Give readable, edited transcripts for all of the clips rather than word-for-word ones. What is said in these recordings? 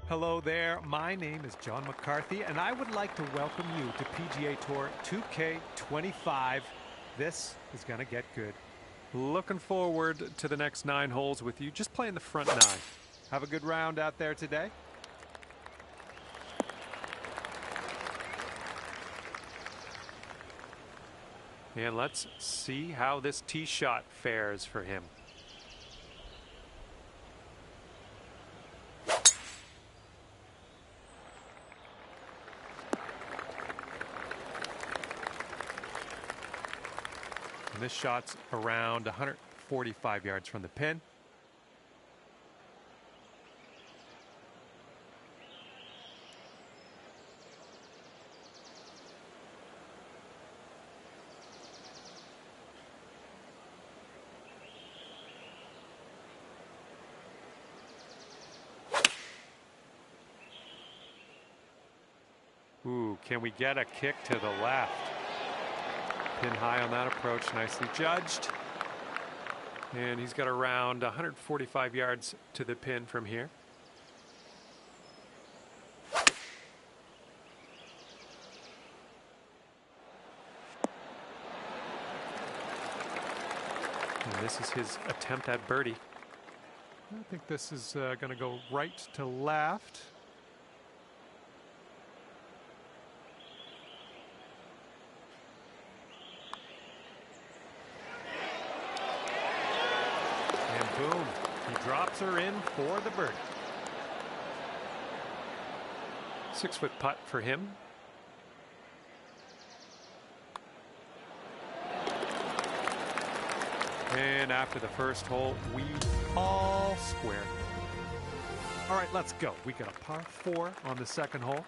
Hello there, my name is John McCarthy, and I would like to welcome you to PGA Tour 2K25. This is going to get good. Looking forward to the next 9 holes with you, just playing the front 9. Have a good round out there today. And let's see how this tee shot fares for him. And this shot's around 145 yards from the pin. Ooh, can we get a kick to the left? Pin high on that approach, nicely judged. And he's got around 145 yards to the pin from here. And this is his attempt at birdie. I think this is going to go right to left. Boom, he drops her in for the birdie. 6-foot putt for him. And after the first hole, we all square. All right, let's go. We got a par 4 on the second hole.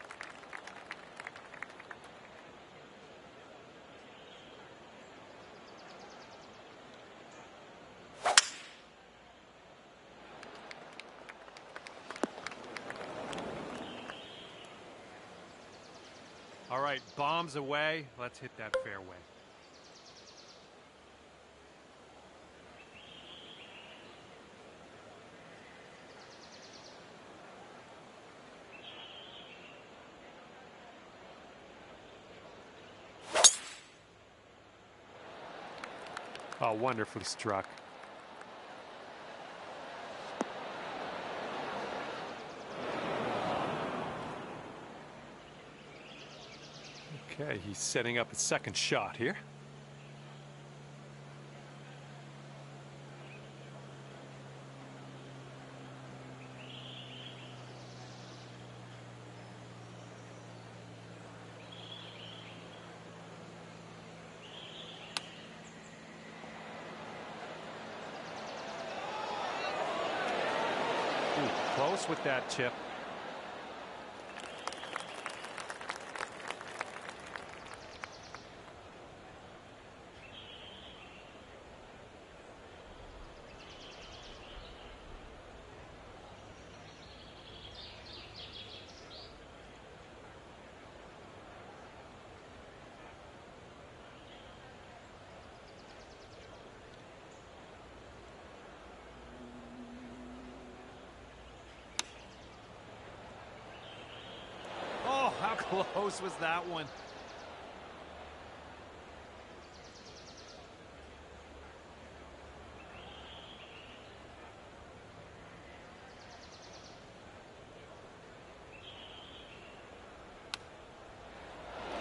All right, bombs away. Let's hit that fairway. Oh, wonderfully struck. Okay, he's setting up a second shot here. Ooh, close with that chip. How close was that one?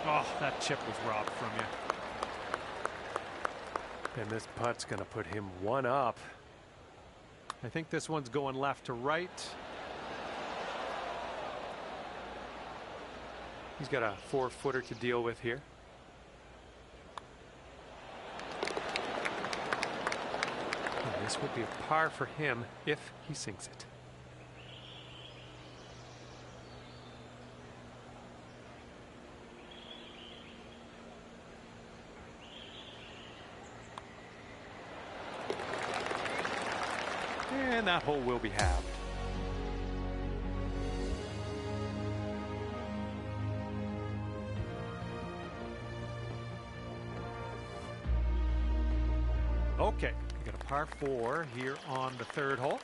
Oh, that chip was robbed from you. And this putt's going to put him 1 up. I think this one's going left to right. He's got a 4-footer to deal with here. And this would be a par for him if he sinks it. And that hole will be halved. Okay, we got a par 4 here on the third hole.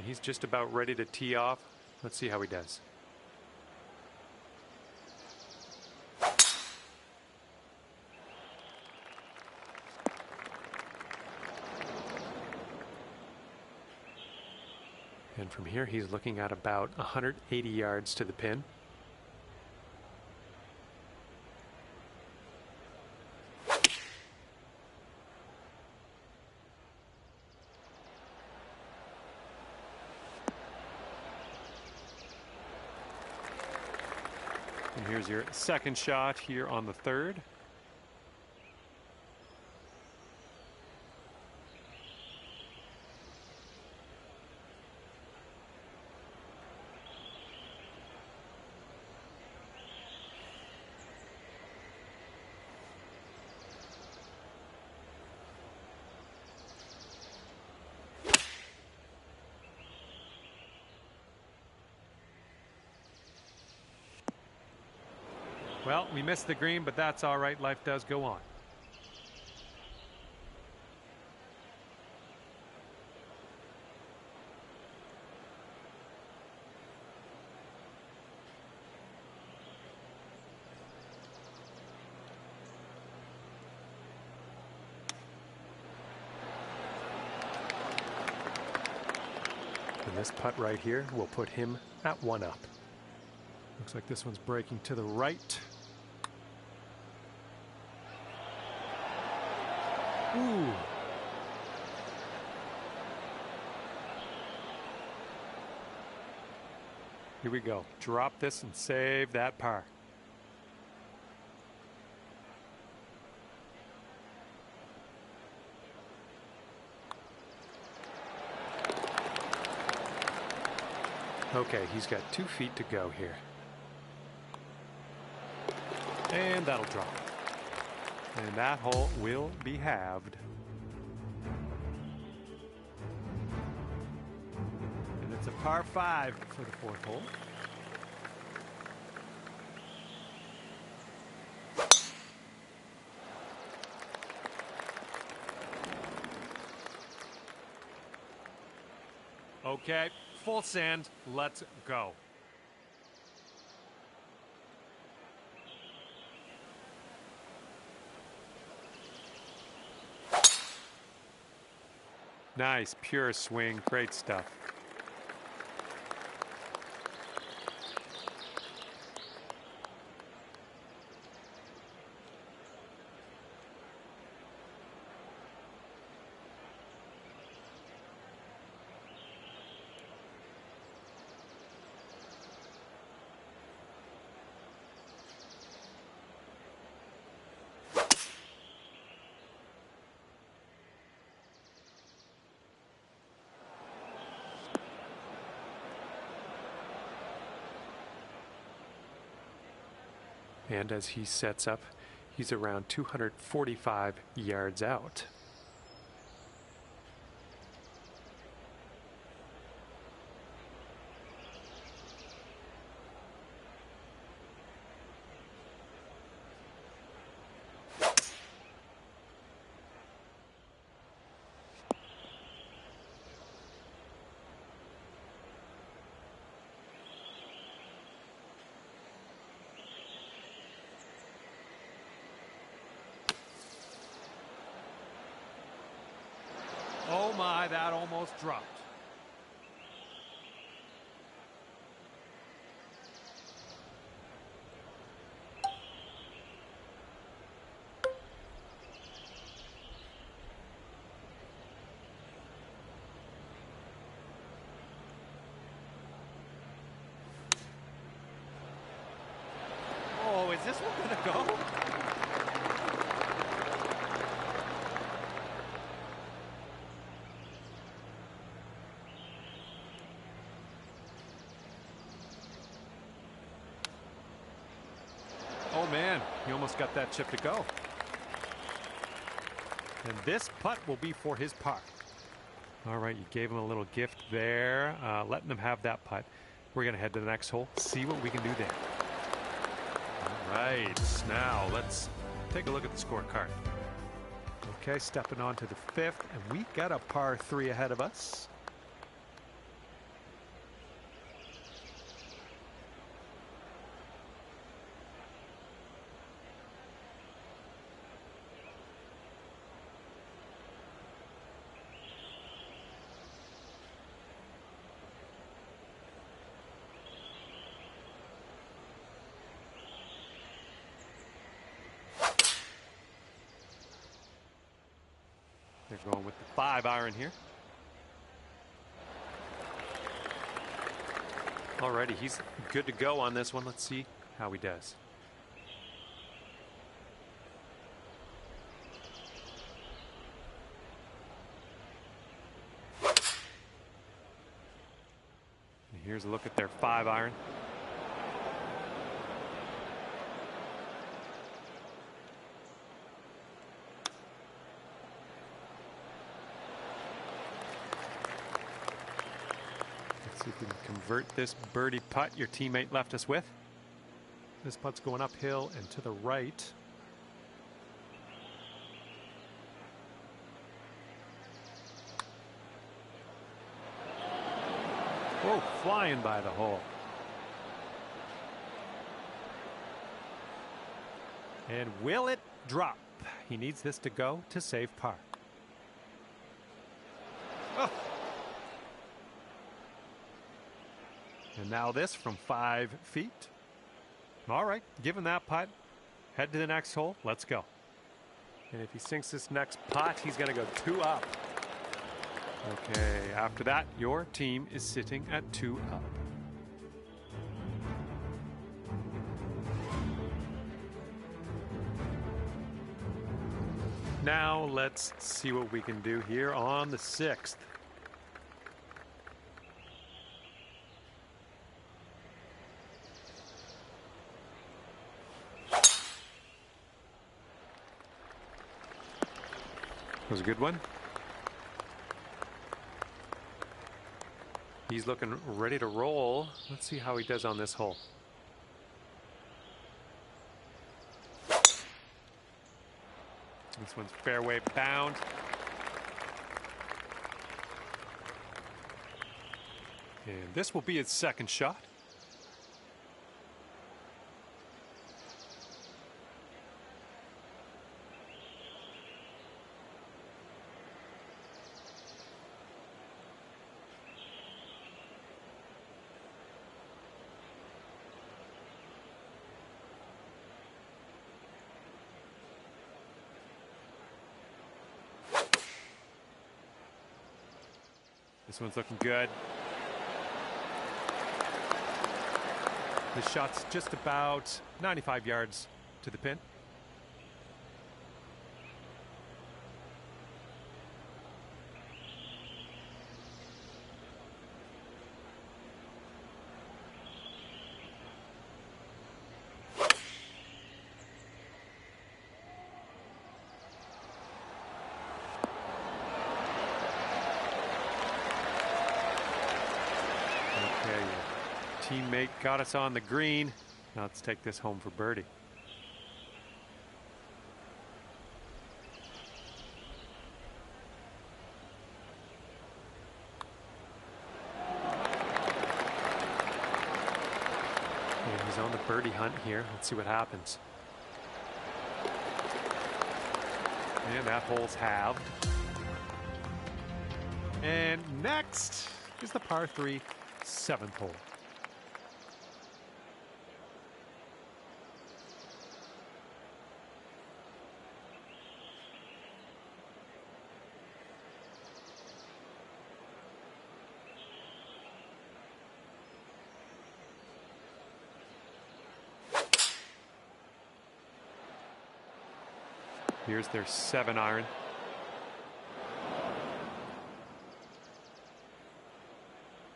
And he's just about ready to tee off. Let's see how he does. And from here, he's looking at about 180 yards to the pin. And here's your second shot here on the third. Well, we missed the green, but that's all right. Life does go on. And this putt right here will put him at 1 up. Looks like this one's breaking to the right. Ooh. Here we go. Drop this and save that par. Okay, he's got 2 feet to go here. And that'll drop. And that hole will be halved. And it's a par 5 for the 4th hole. Okay, full send. Let's go. Nice, pure swing. Great stuff. And as he sets up, he's around 245 yards out. Oh my, that almost dropped. Oh, is this one gonna go? Oh man, he almost got that chip to go. And this putt will be for his par. All right, you gave him a little gift there, letting him have that putt. We're going to head to the next hole, see what we can do there. All right, now let's take a look at the scorecard. Okay, stepping on to the 5th, and we've got a par 3 ahead of us. They're going with the 5-iron here. Alrighty, he's good to go on this one. Let's see how he does. And here's a look at their 5-iron. See if we can convert this birdie putt your teammate left us with. This putt's going uphill and to the right. Whoa, flying by the hole. And will it drop? He needs this to go to save par. Oh. And now this from 5 feet. All right, given that putt, head to the next hole. Let's go. And if he sinks this next putt, he's going to go 2 up. Okay, after that, your team is sitting at 2 up. Now let's see what we can do here on the 6th. Was a good one. He's looking ready to roll. Let's see how he does on this hole. This one's fairway bound. And this will be his second shot. This one's looking good. This shot's just about 95 yards to the pin. Teammate got us on the green. Now let's take this home for birdie. And he's on the birdie hunt here. Let's see what happens. And that hole's halved. And next is the par 3 7th hole. Here's their 7-iron.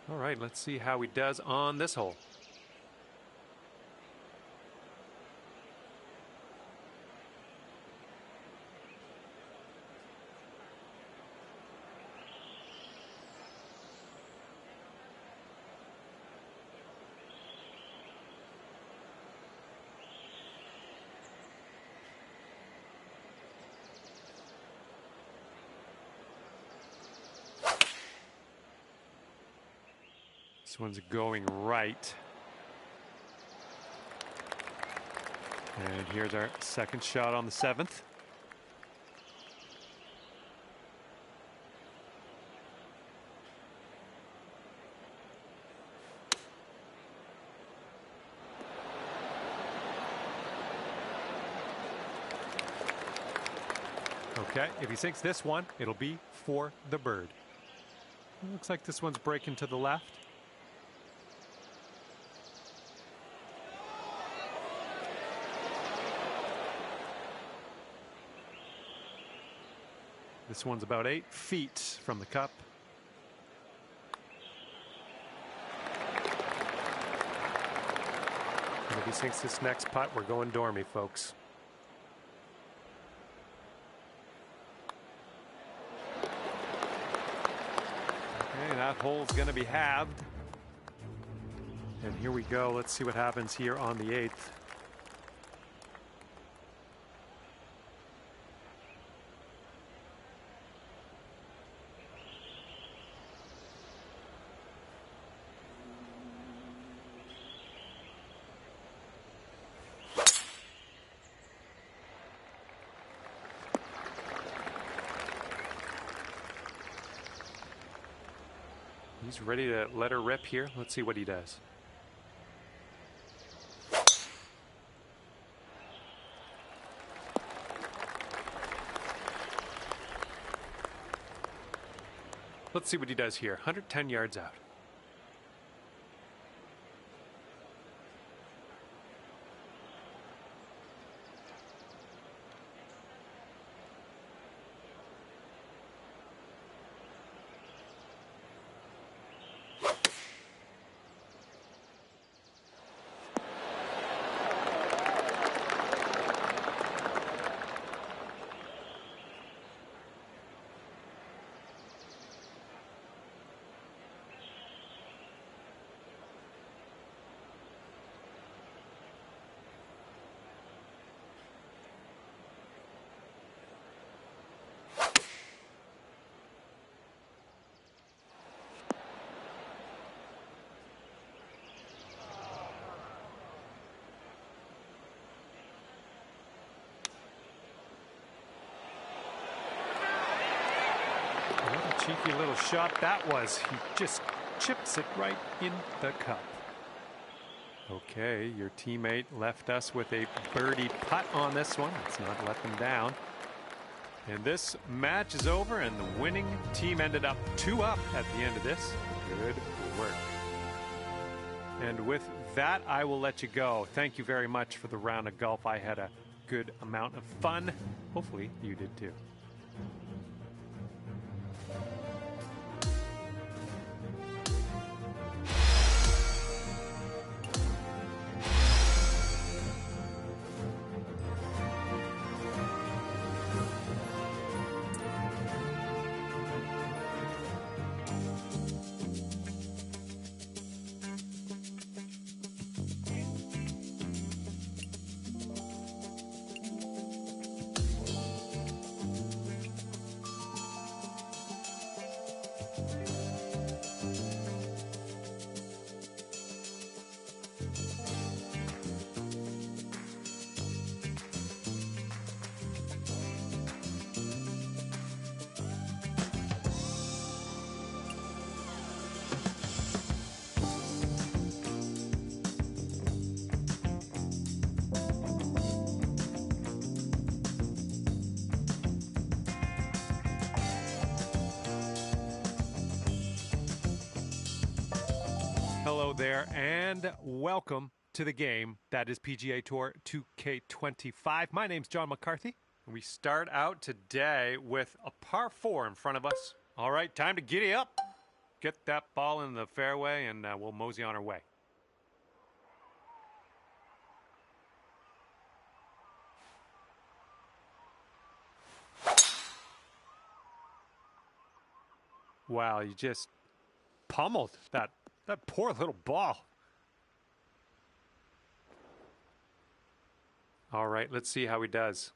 All right, let's see how he does on this hole. This one's going right. And here's our second shot on the 7th. Okay, if he sinks this one, it'll be for the bird. It looks like this one's breaking to the left. This one's about 8 feet from the cup. And if he sinks this next putt, we're going Dormy, folks. Okay, that hole's going to be halved. And here we go. Let's see what happens here on the 8th. He's ready to let her rip here. Let's see what he does. Let's see what he does here. 110 yards out. Cheeky little shot that was. He just chips it right in the cup. Okay, your teammate left us with a birdie putt on this one. Let's not let them down. And this match is over, and the winning team ended up 2 up at the end of this. Good work. And with that, I will let you go. Thank you very much for the round of golf. I had a good amount of fun. Hopefully you did too. Hello there, and welcome to the game that is PGA Tour 2K25. My name's John McCarthy, and we start out today with a par 4 in front of us. All right, time to giddy up. Get that ball in the fairway, and we'll mosey on our way. Wow, you just pummeled that poor little ball. All right, let's see how he does.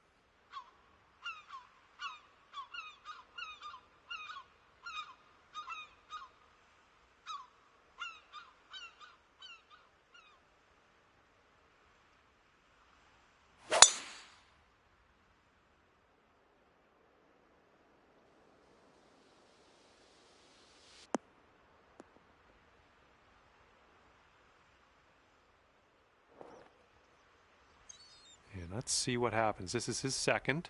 And let's see what happens. This is his second.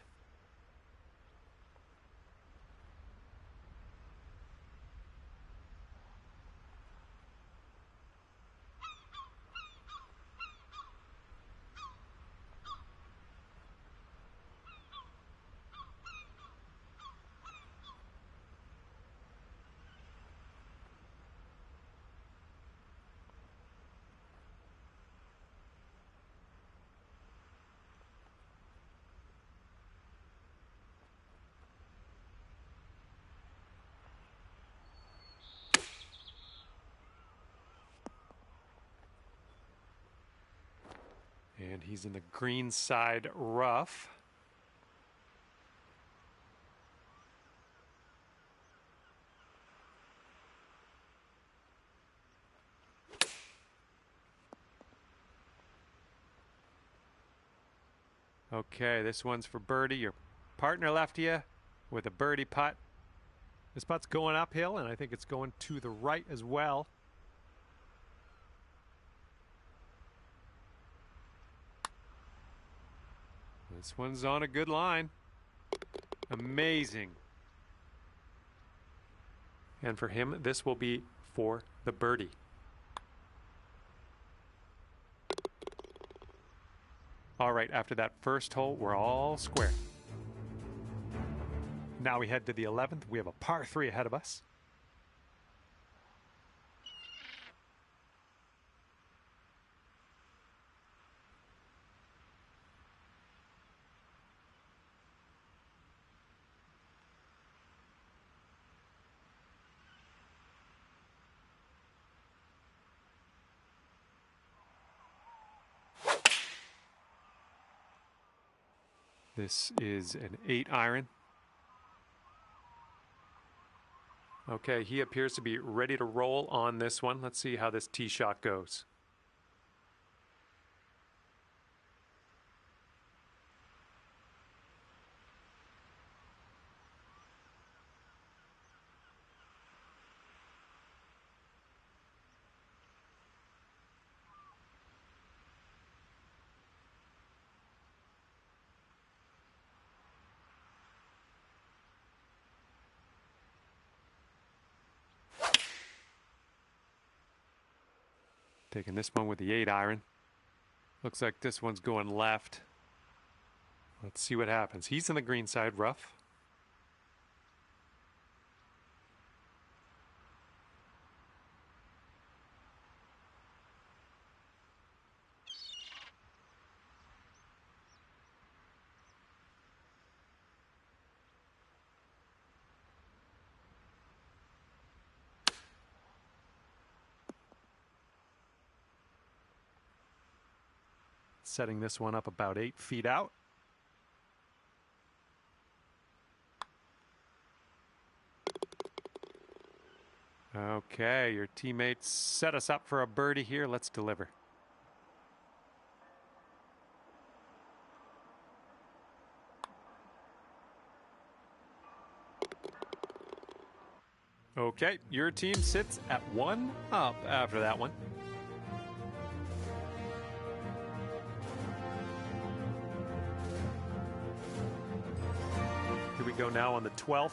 And he's in the green side rough. Okay, this one's for birdie. Your partner left you with a birdie putt. This putt's going uphill, and I think it's going to the right as well. This one's on a good line. Amazing. And for him, this will be for the birdie. All right, after that first hole, we're all square. Now we head to the 11th. We have a par 3 ahead of us. This is an 8-iron. Okay, he appears to be ready to roll on this one. Let's see how this tee shot goes. Taking this one with the 8-iron. Looks like this one's going left. Let's see what happens. He's in the green side rough. Setting this one up about 8 feet out. Okay, your teammates set us up for a birdie here. Let's deliver. Okay, your team sits at 1 up after that one. Here we go now on the 12th.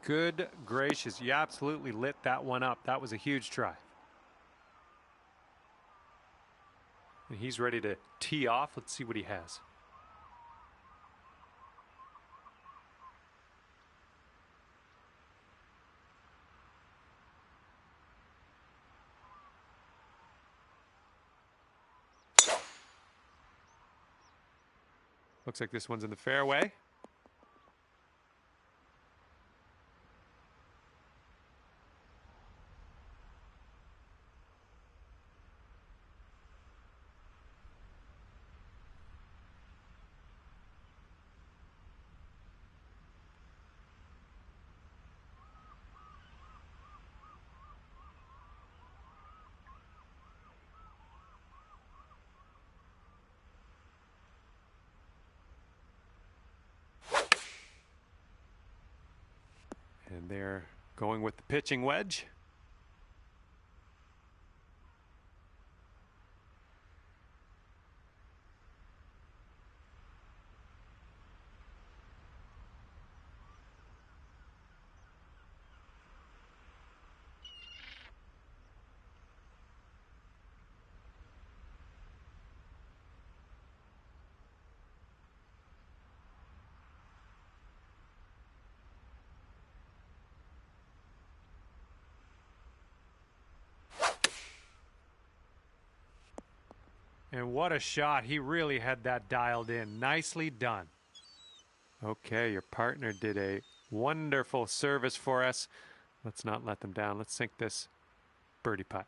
Good gracious, you absolutely lit that one up. That was a huge try. And he's ready to tee off. Let's see what he has. Looks like this one's in the fairway. And they're going with the pitching wedge. And what a shot. He really had that dialed in. Nicely done. Okay, your partner did a wonderful service for us. Let's not let them down. Let's sink this birdie putt.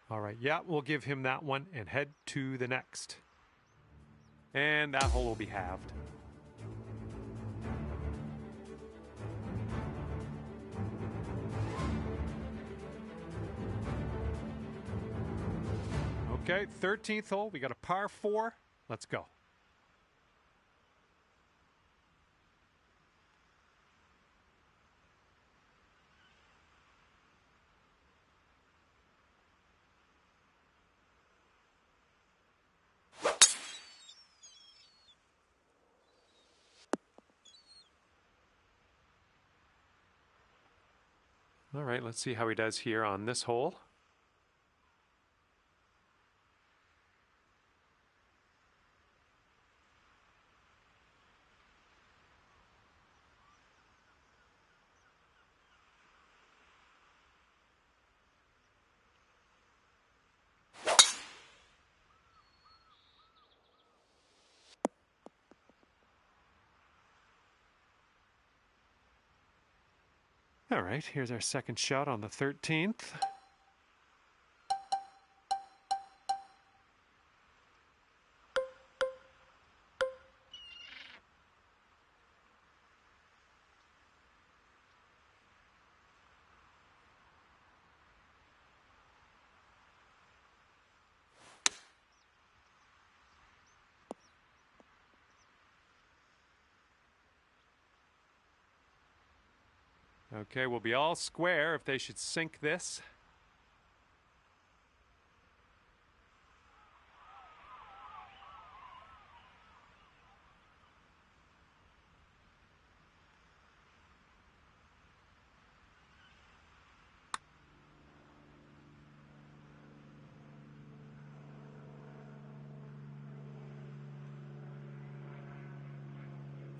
All right, yeah, we'll give him that one and head to the next. And that hole will be halved. Okay, 13th hole. We got a par 4. Let's go. All right, let's see how he does here on this hole. All right, here's our second shot on the 13th. Okay, we'll be all square if they should sink this.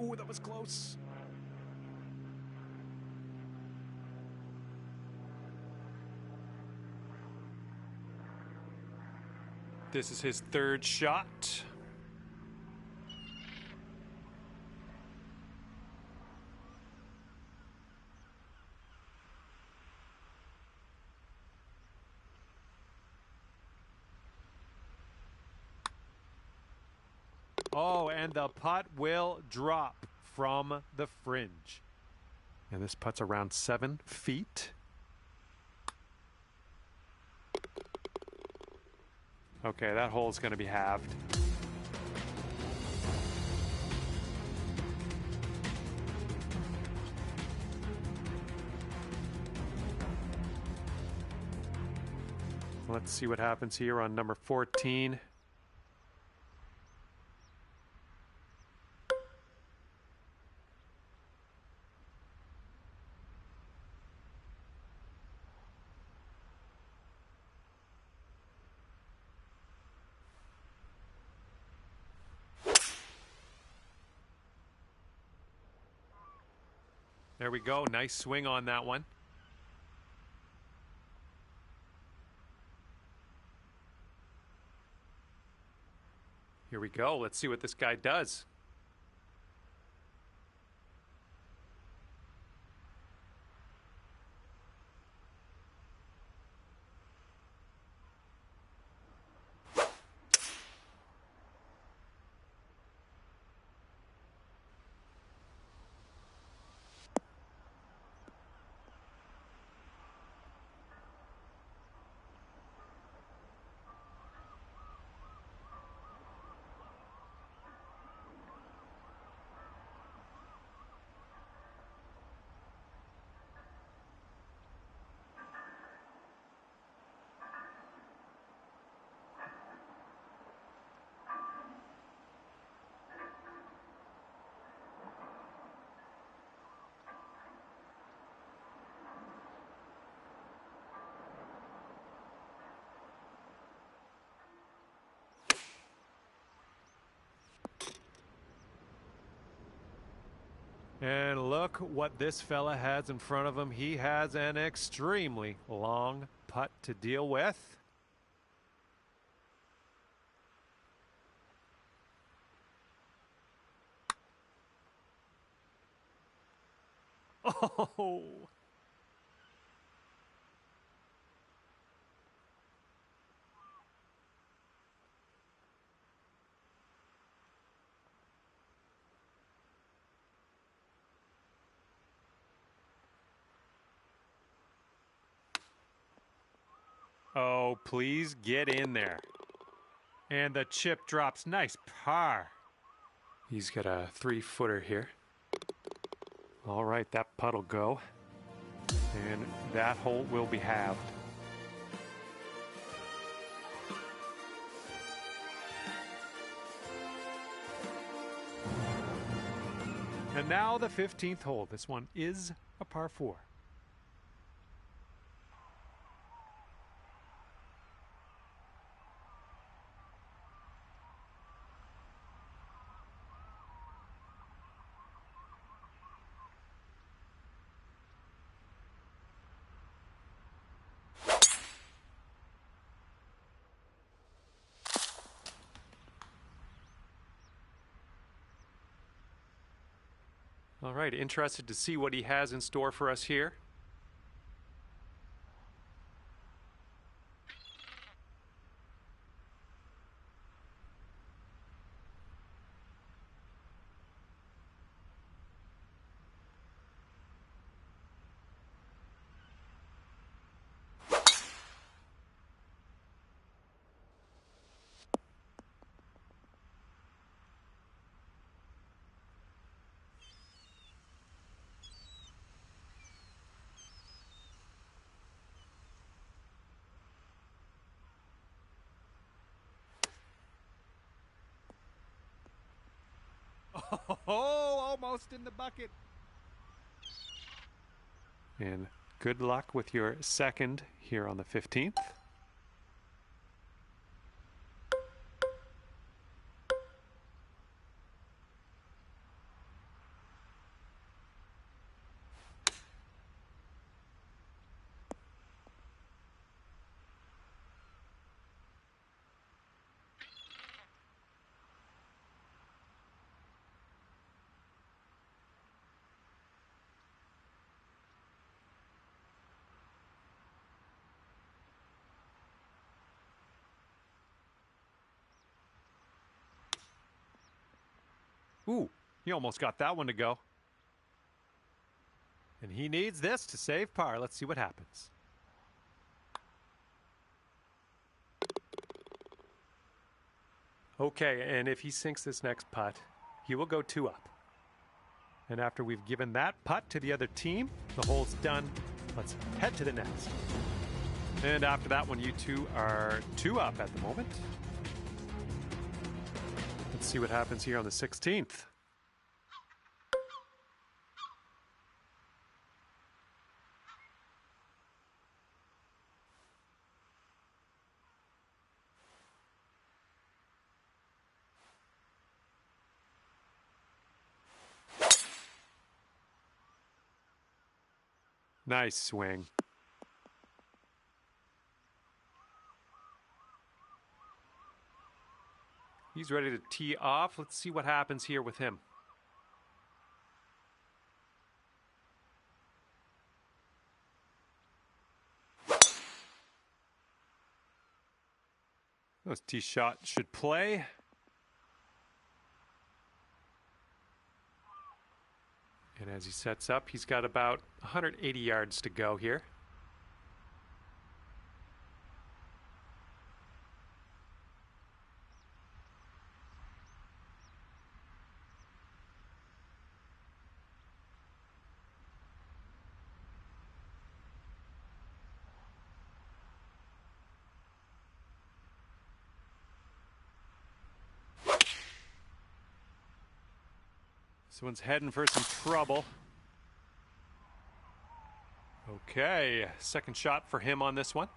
Ooh, that was close. This is his third shot. Oh, and the putt will drop from the fringe. And this putt's around 7 feet. Okay, that hole's going to be halved. Let's see what happens here on number 14. There we go. Nice swing on that one. Here we go. Let's see what this guy does. And look what this fella has in front of him. He has an extremely long putt to deal with. Oh. Oh, please get in there. And the chip drops. Nice par. He's got a 3-footer here. All right, that putt'll go. And that hole will be halved. And now the 15th hole. This one is a par 4. All right, interested to see what he has in store for us here. Oh, almost in the bucket. And good luck with your second here on the 15th. Ooh, he almost got that one to go. And he needs this to save par. Let's see what happens. Okay, and if he sinks this next putt, he will go 2 up. And after we've given that putt to the other team, the hole's done. Let's head to the next. And after that one, you two are 2 up at the moment. Let's see what happens here on the 16th. Nice swing. He's ready to tee off. Let's see what happens here with him. This tee shot should play. And as he sets up, he's got about 180 yards to go here. This one's heading for some trouble. Okay, second shot for him on this one.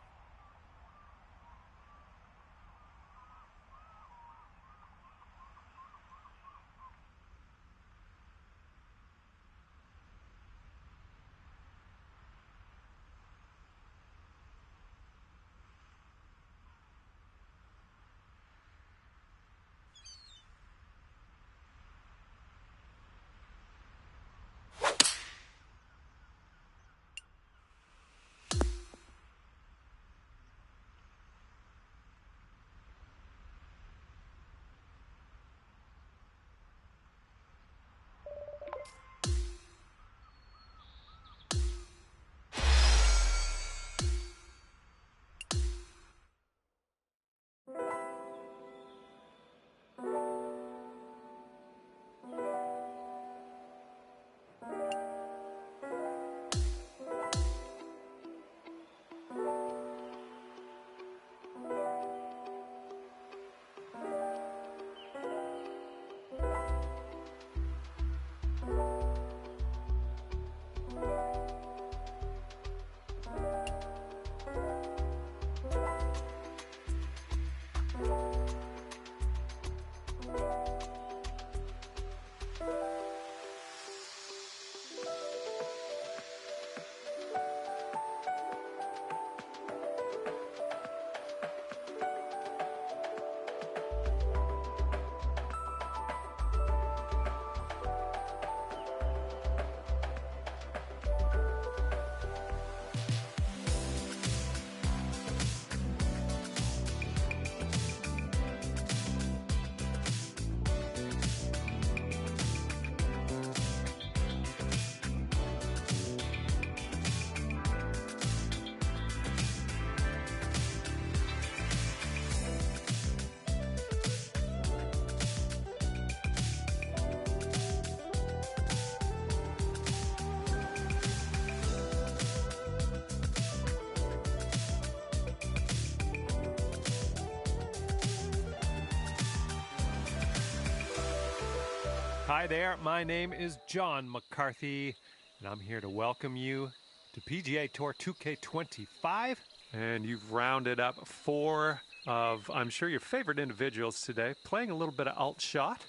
Hi there, my name is John McCarthy, and I'm here to welcome you to PGA Tour 2K25. And you've rounded up 4 of, I'm sure, your favorite individuals today, playing a little bit of alt shot.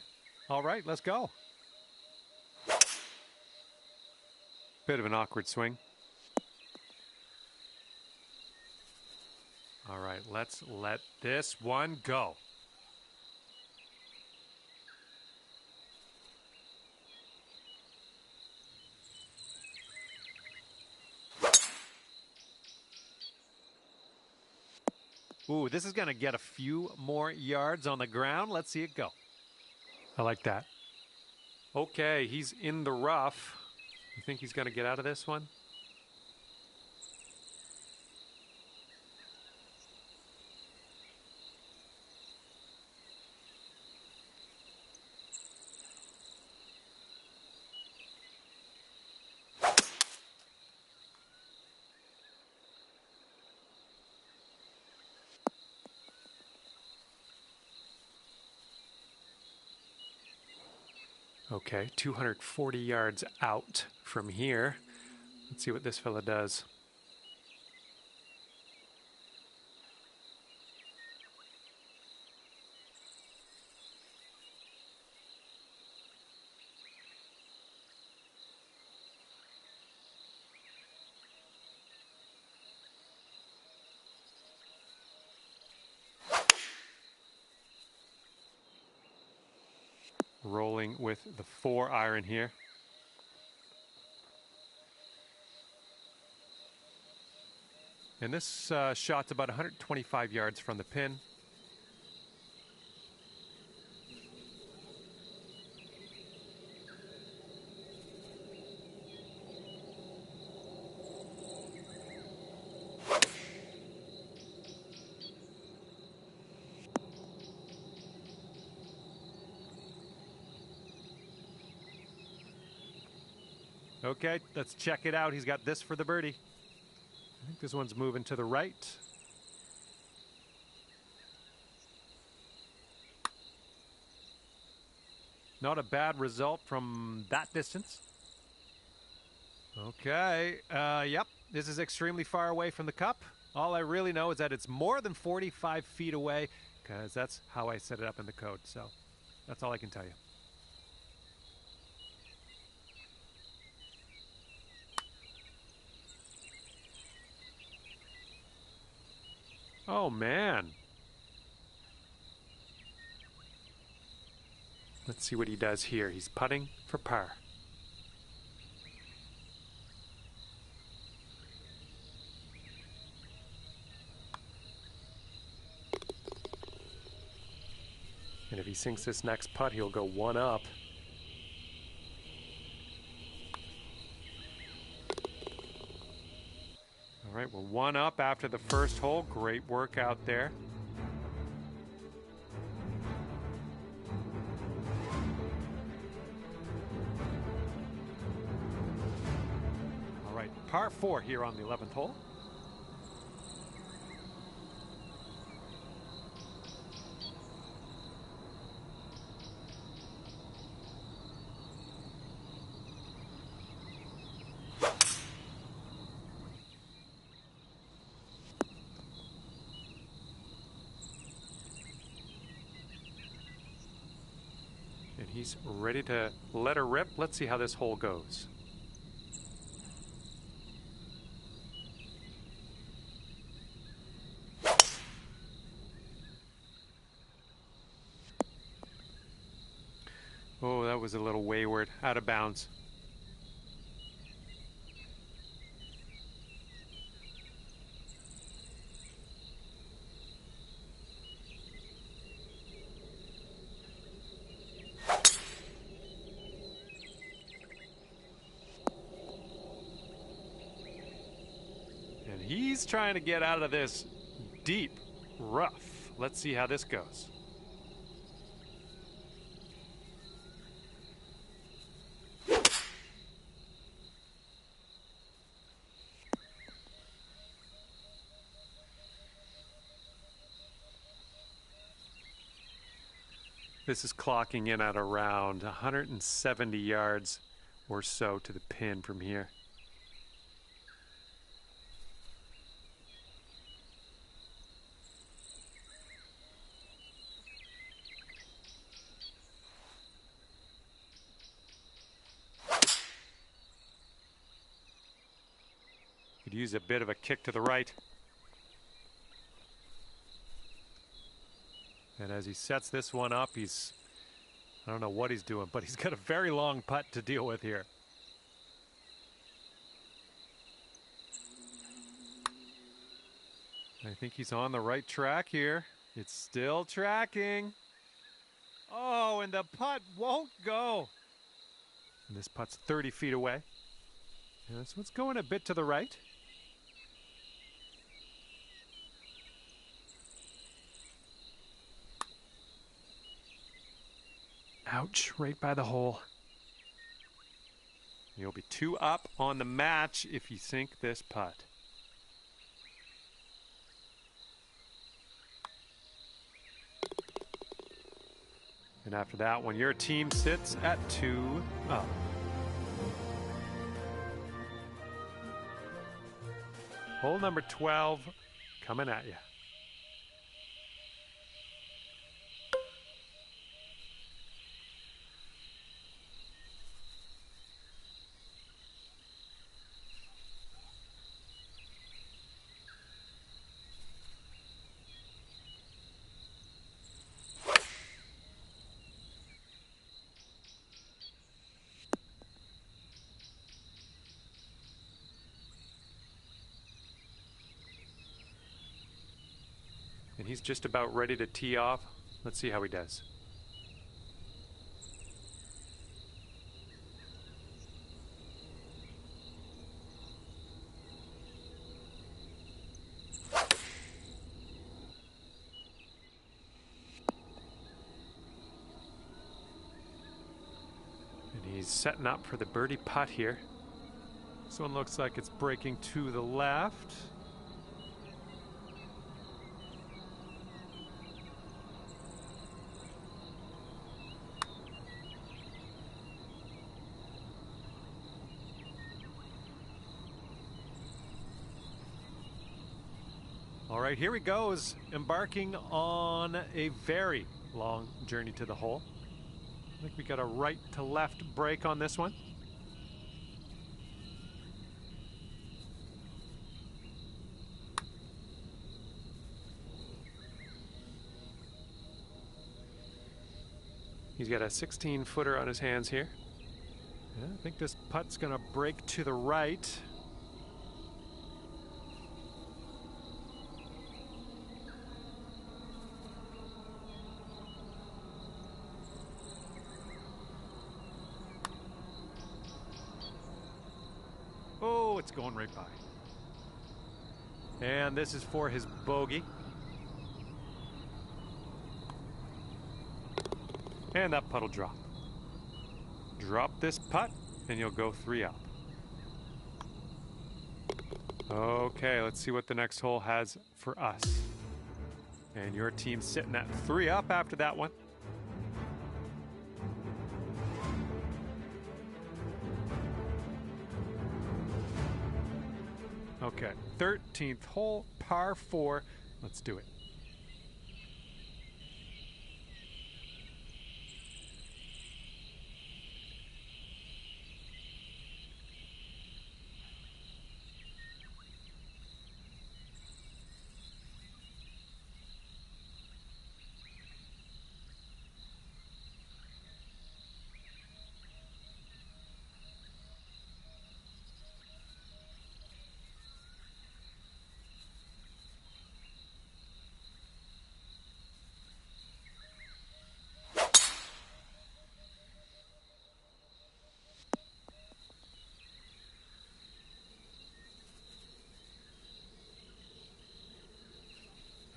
All right, let's go. Bit of an awkward swing. All right, let's let this one go. Ooh, this is going to get a few more yards on the ground. Let's see it go. I like that. Okay, he's in the rough. You think he's going to get out of this one? Okay, 240 yards out from here. Let's see what this fella does. Rolling with the 4-iron here. And this shot's about 125 yards from the pin. Okay, let's check it out. He's got this for the birdie. I think this one's moving to the right. Not a bad result from that distance. Okay, yep, this is extremely far away from the cup. All I really know is that it's more than 45 feet away, because that's how I set it up in the code. So that's all I can tell you. Oh, man. Let's see what he does here. He's putting for par. And if he sinks this next putt, he'll go 1 up. All right, we're 1 up after the first hole. Great work out there. All right, par 4 here on the 11th hole. And he's ready to let her rip. Let's see how this hole goes. Oh, that was a little wayward, out of bounds. And he's trying to get out of this deep rough. Let's see how this goes. This is clocking in at around 170 yards or so to the pin from here. Could use a bit of a kick to the right. And as he sets this one up, I don't know what he's doing, but he's got a very long putt to deal with here. I think he's on the right track here. It's still tracking. Oh, and the putt won't go. And this putt's 30 feet away. And this one's going a bit to the right. Ouch, right by the hole. You'll be 2 up on the match if you sink this putt. And after that one, your team sits at 2 up. Hole number 12 coming at you. And he's just about ready to tee off. Let's see how he does. And he's setting up for the birdie putt here. This one looks like it's breaking to the left. All right, here he goes, embarking on a very long journey to the hole. I think we got a right to left break on this one. He's got a 16-footer on his hands here. Yeah, I think this putt's gonna break to the right. Oh, it's going right by. And this is for his bogey. And that putt will drop. Drop this putt, and you'll go 3 up. Okay, let's see what the next hole has for us. And your team's sitting at 3 up after that one. Okay, 13th hole, par 4. Let's do it.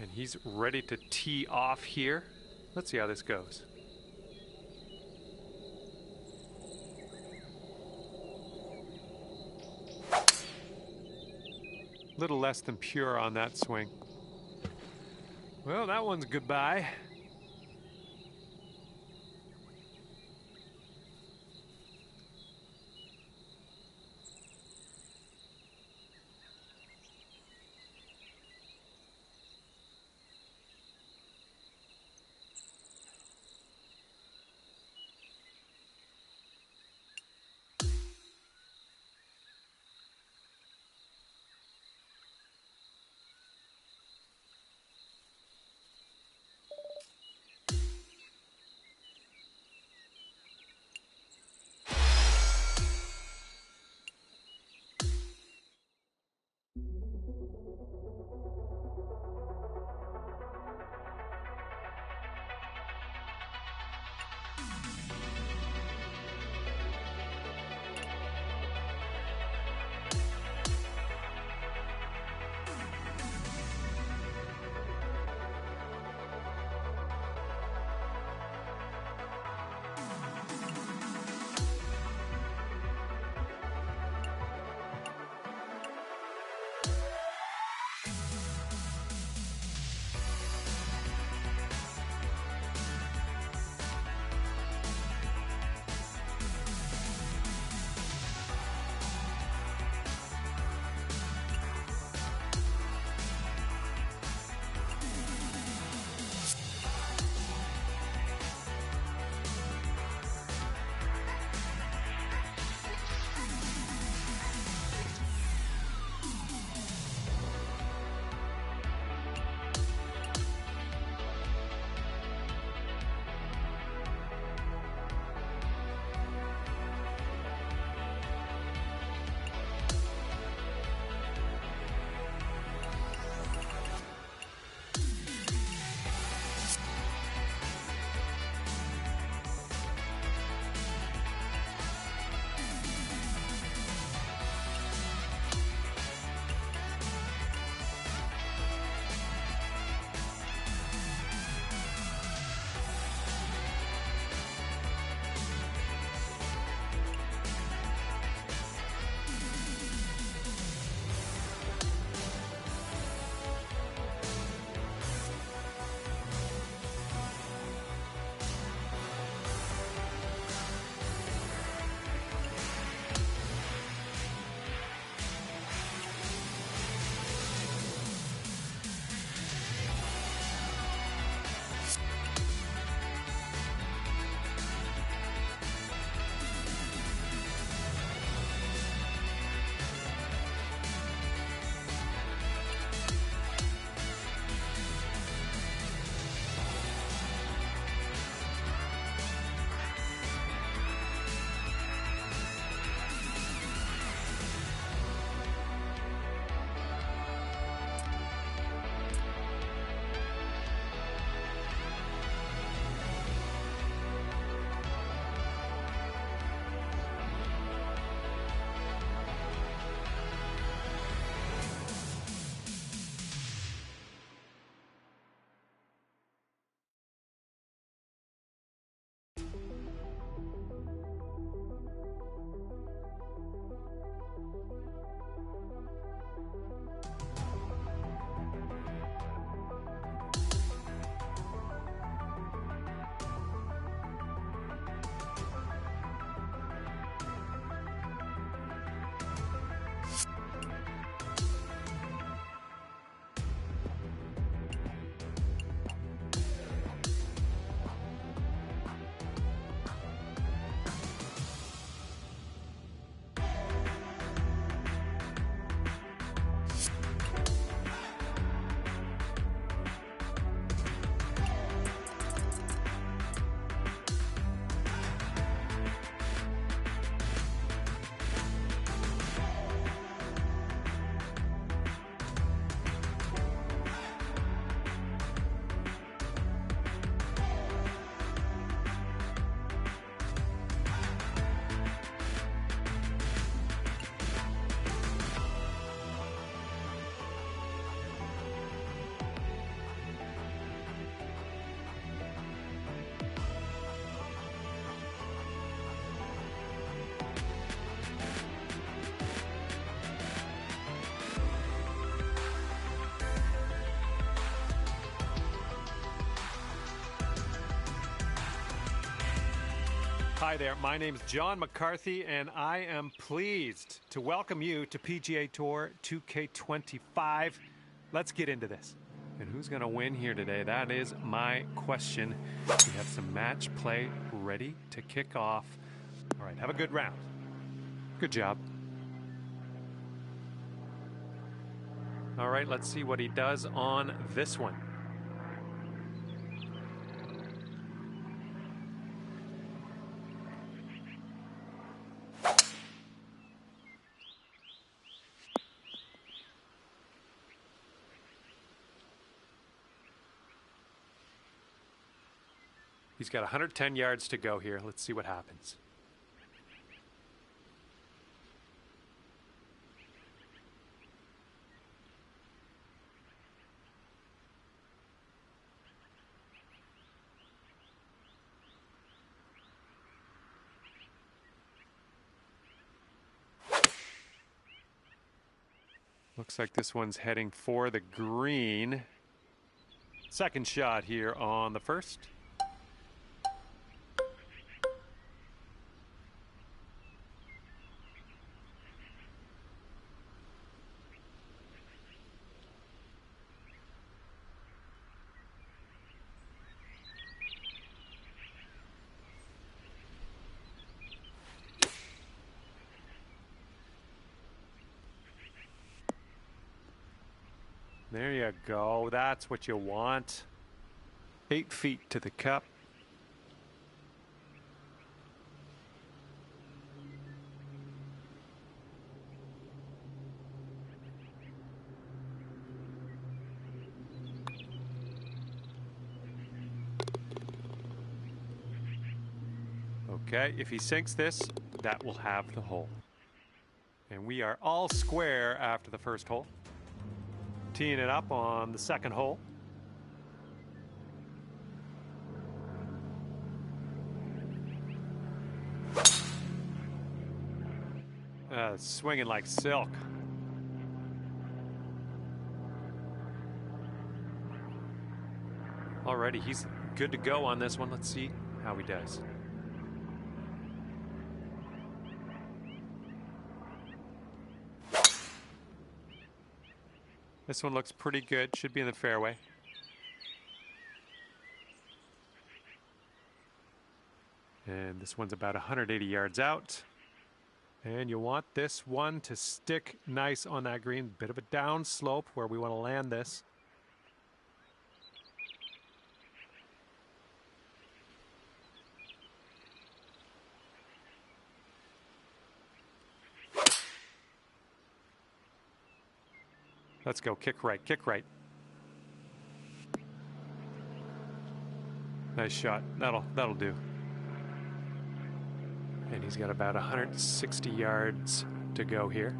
And he's ready to tee off here. Let's see how this goes. Little less than pure on that swing. Well, that one's goodbye. Hi there, my name is John McCarthy, and I am pleased to welcome you to PGA Tour 2K25. Let's get into this. And who's going to win here today? That is my question. We have some match play ready to kick off. All right, have a good round. Good job. All right, let's see what he does on this one. He's got 110 yards to go here. Let's see what happens. Looks like this one's heading for the green. Second shot here on the first. There you go. That's what you want. 8 feet to the cup. Okay, if he sinks this, that will have the hole. And we are all square after the first hole. Teeing it up on the second hole. Swinging like silk. Alrighty, he's good to go on this one. Let's see how he does. This one looks pretty good. Should be in the fairway. And this one's about 180 yards out. And you want this one to stick nice on that green. Bit of a down slope where we want to land this. Let's go. Kick right. Kick right. Nice shot. That'll do. And he's got about 160 yards to go here.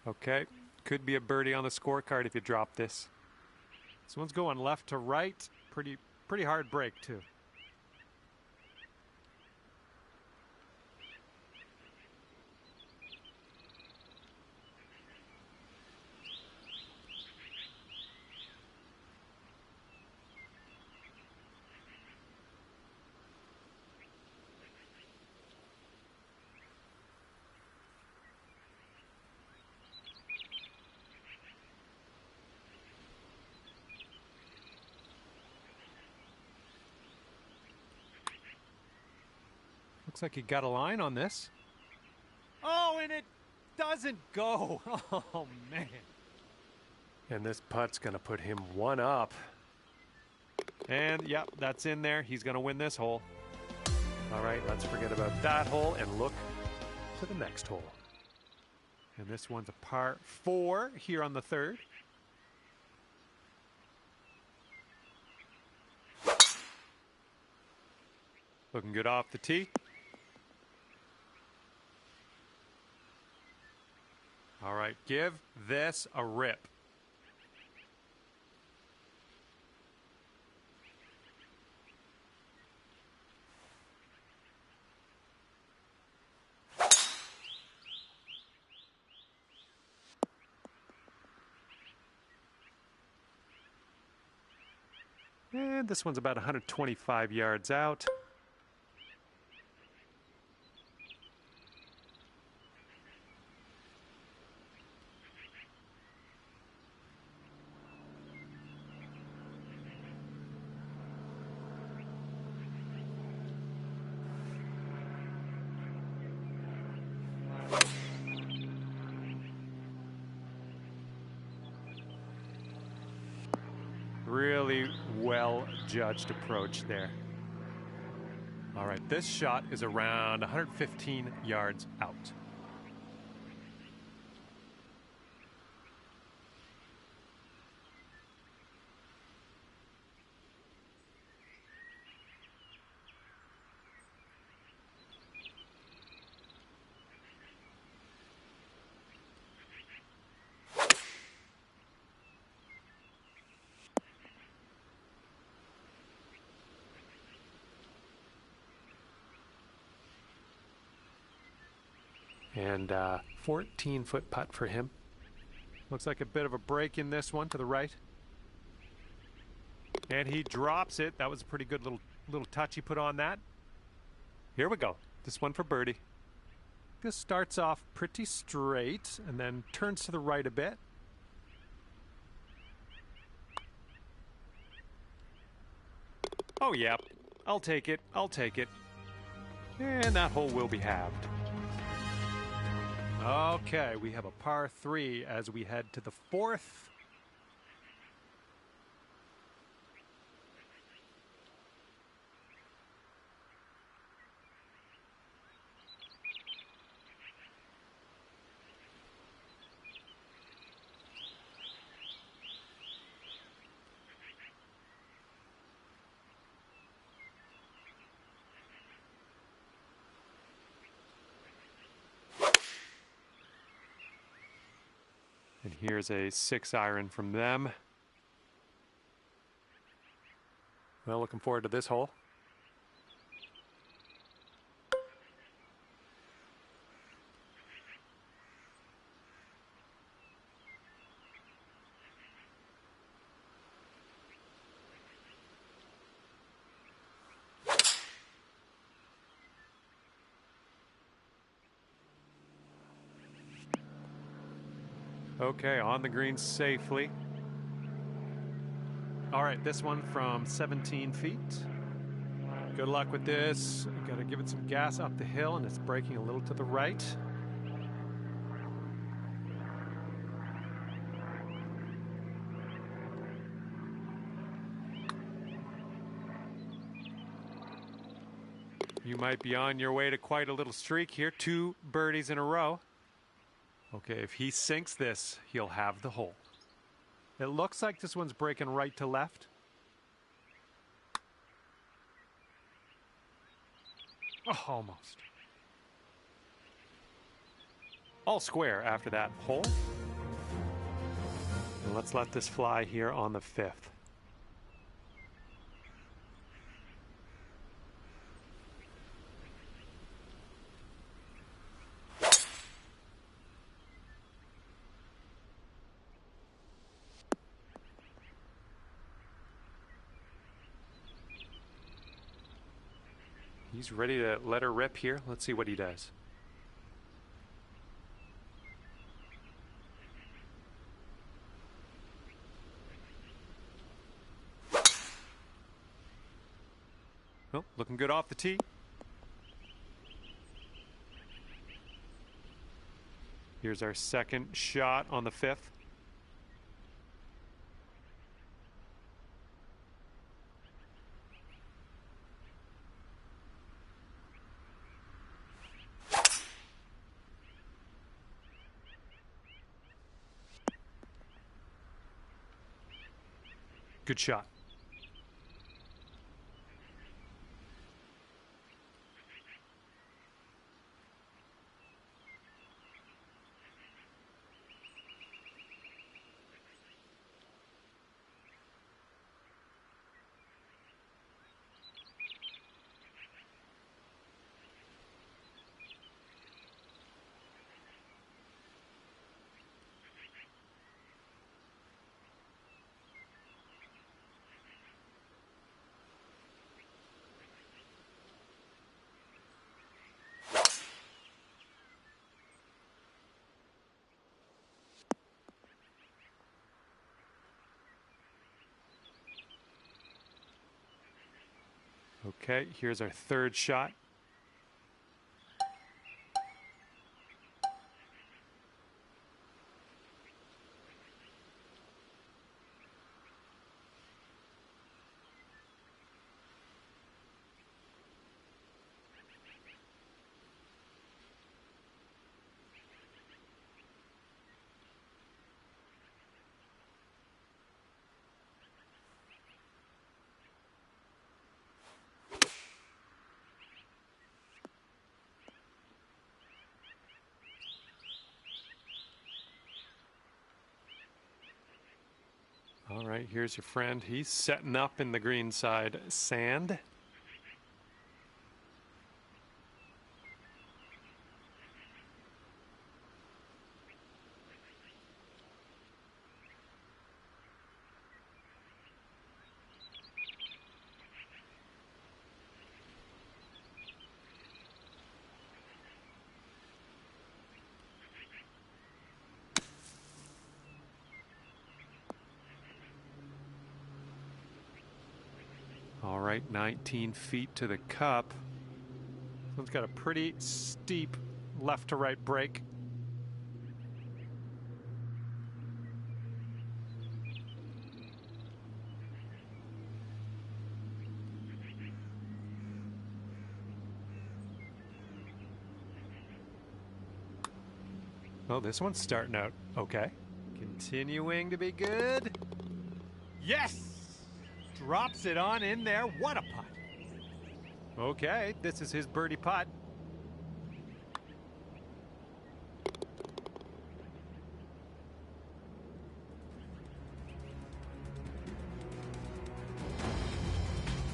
Okay, could be a birdie on the scorecard if you drop this. This one's going left to right. Pretty hard break too. Looks like he got a line on this. Oh, and it doesn't go. Oh, man. And this putt's going to put him one up. And, yep, that's in there. He's going to win this hole. All right, let's forget about that hole and look to the next hole. And this one's a par 4 here on the third. Looking good off the tee. All right, give this a rip. And this one's about 125 yards out. Really well judged approach there. All right, this shot is around 115 yards out. And 14-foot putt for him. Looks like a bit of a break in this one to the right. And he drops it. That was a pretty good little touch he put on that. Here we go. This one for birdie. This starts off pretty straight and then turns to the right a bit. Oh, yeah. I'll take it. I'll take it. And that hole will be halved. Okay, we have a par 3 as we head to the 4th. And here's a 6-iron from them. Well, looking forward to this hole. Okay, on the green safely. All right, this one from 17 feet. Good luck with this. Got to give it some gas up the hill, and it's breaking a little to the right. You might be on your way to quite a little streak here. 2 birdies in a row. Okay, if he sinks this, he'll have the hole. It looks like this one's breaking right to left. Oh, almost. All square after that hole. And let's let this fly here on the 5th. He's ready to let her rip here. Let's see what he does. Well, looking good off the tee. Here's our second shot on the 5th. Good shot. Okay, here's our third shot. All right, here's your friend. He's setting up in the green side sand. All right, 19 feet to the cup. This one's got a pretty steep left to right break. Oh, this one's starting out okay. Continuing to be good. Yes! Drops it on in there. What a putt. Okay, this is his birdie putt.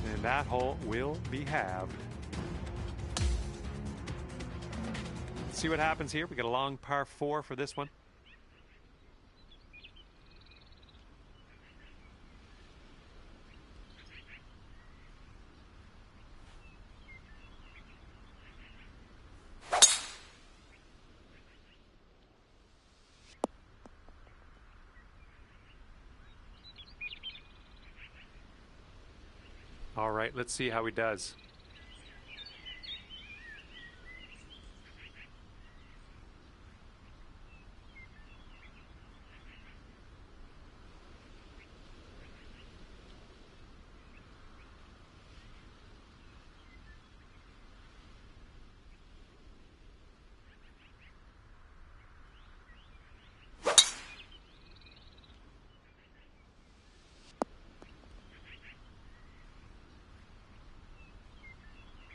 And that hole will be halved. Let's see what happens here. We got a long par 4 for this one. All right, let's see how he does.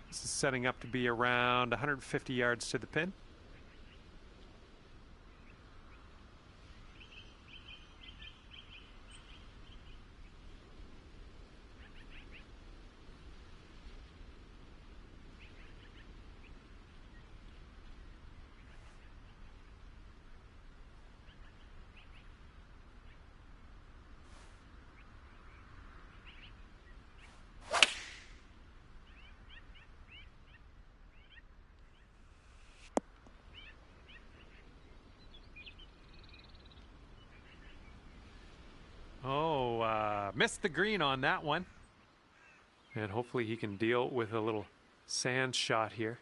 This is setting up to be around 150 yards to the pin. Missed the green on that one. And hopefully he can deal with a little sand shot here.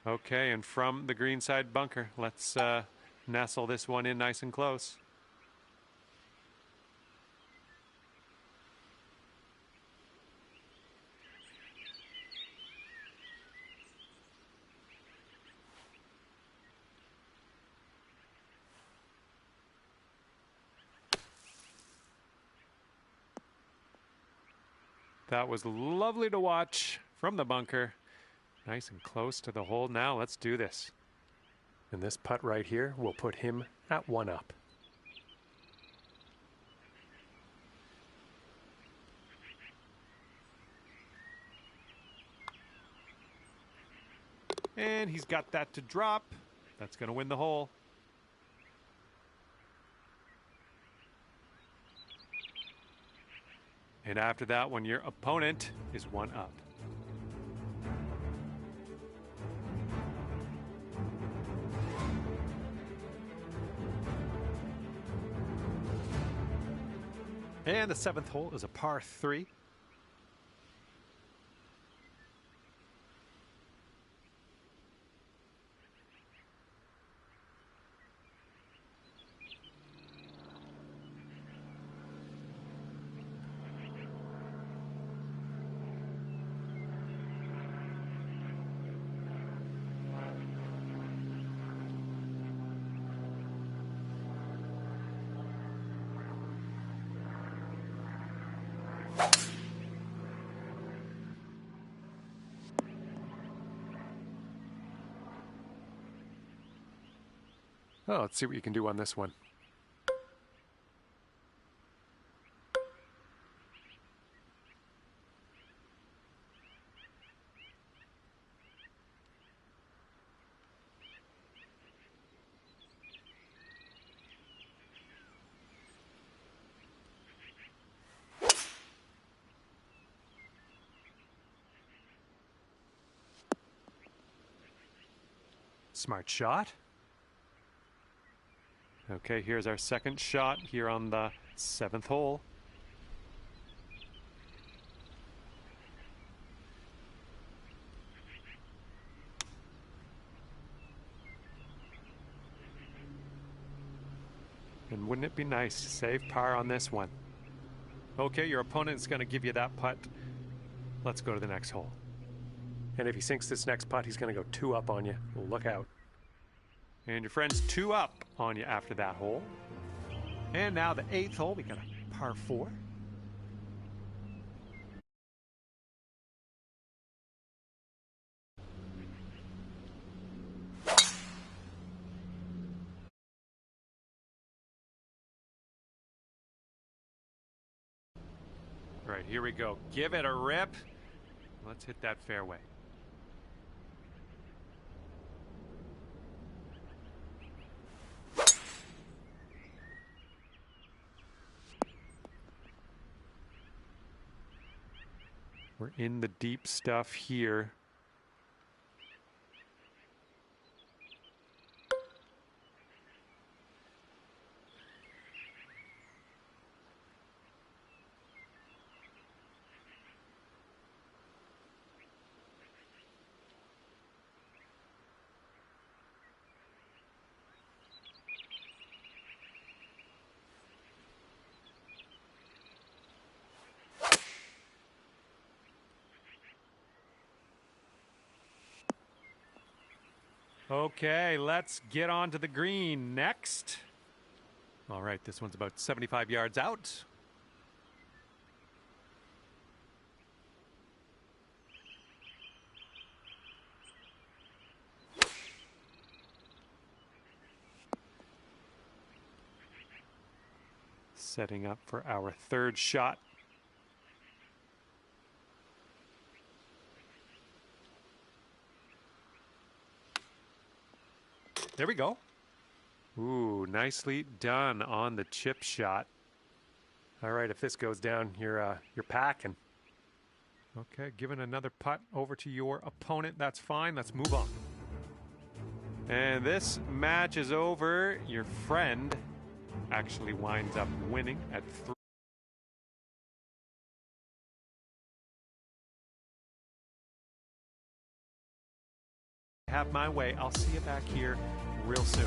Okay, and from the greenside bunker, let's nestle this one in nice and close. That was lovely to watch from the bunker. Nice and close to the hole now. Let's do this. And this putt right here will put him at 1 up. And he's got that to drop. That's going to win the hole. And after that one, your opponent is 1 up. And the 7th hole is a par 3. Oh, let's see what you can do on this one. Smart shot. Okay, here's our second shot here on the 7th hole. And wouldn't it be nice to save par on this one? Okay, your opponent's going to give you that putt. Let's go to the next hole. And if he sinks this next putt, he's going to go 2 up on you. Look out. And your friend's 2 up on you after that hole. And now the 8th hole, we got a par 4. All right, here we go. Give it a rip. Let's hit that fairway. We're in the deep stuff here. Okay, let's get on to the green next. All right, this one's about 75 yards out. Setting up for our third shot. There we go. Ooh, nicely done on the chip shot. All right, if this goes down, you're packing. Okay, giving another putt over to your opponent. That's fine. Let's move on. And this match is over. Your friend actually winds up winning at 3. Have my way. I'll see you back here real soon.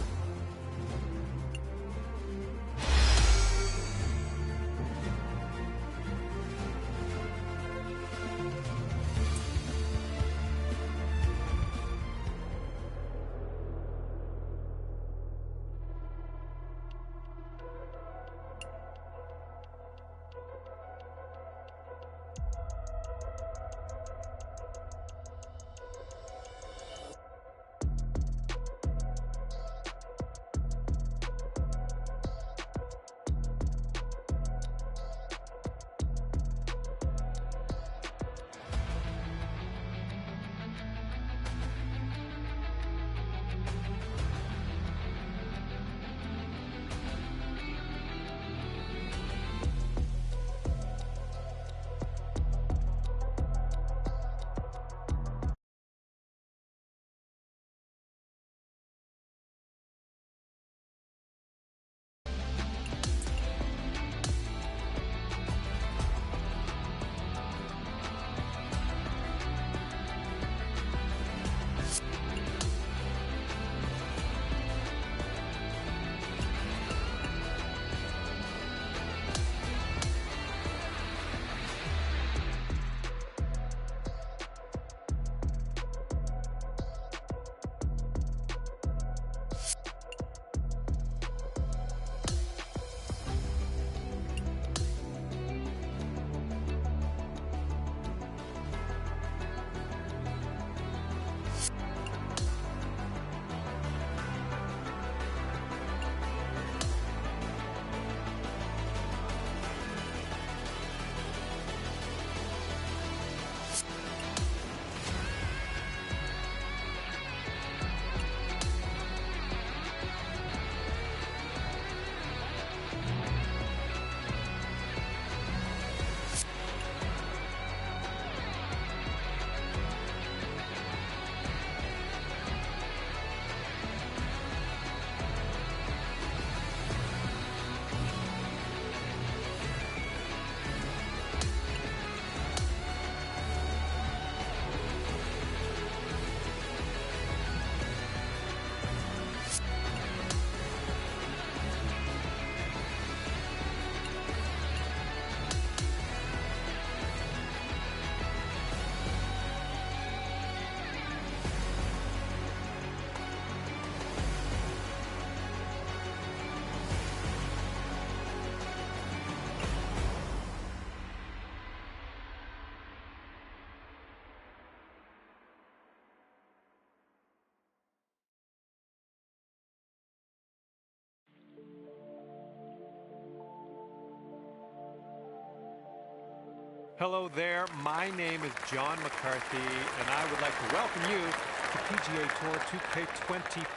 Hello there, my name is John McCarthy, and I would like to welcome you to PGA Tour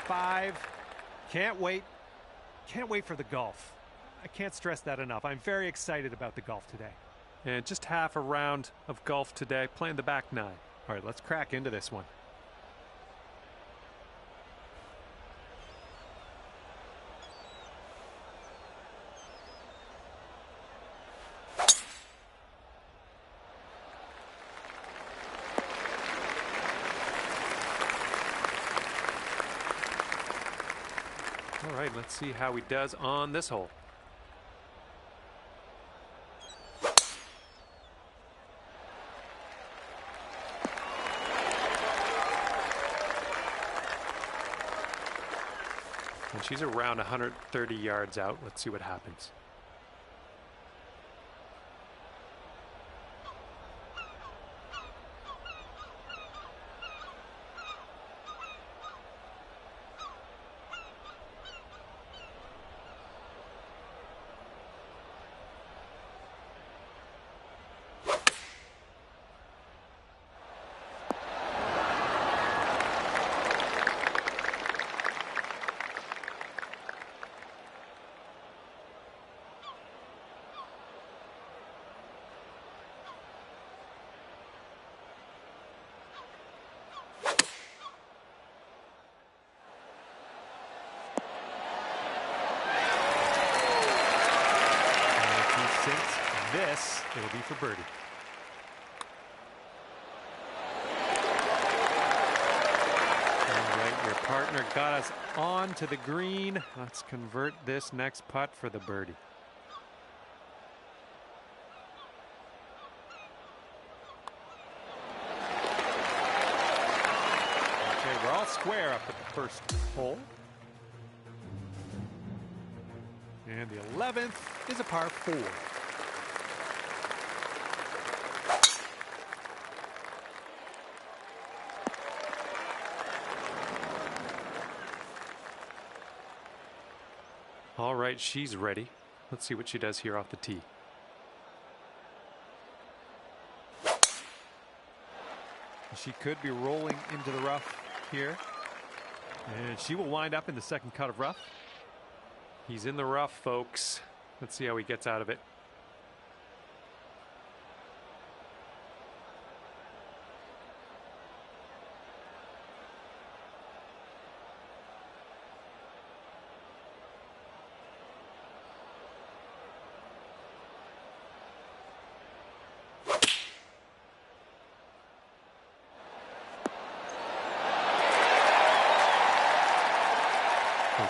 2K25. Can't wait for the golf. I can't stress that enough. I'm very excited about the golf today. And just half a round of golf today, playing the back nine. All right, let's crack into this one. All right, let's see how he does on this hole. And she's around 130 yards out. Let's see what happens. This, it'll be for birdie. All right, your partner got us on to the green. Let's convert this next putt for the birdie. Okay, we're all square up at the first hole. And the 11th is a par 4. All right, she's ready. Let's see what she does here off the tee. She could be rolling into the rough here. And she will wind up in the second cut of rough. He's in the rough, folks. Let's see how he gets out of it.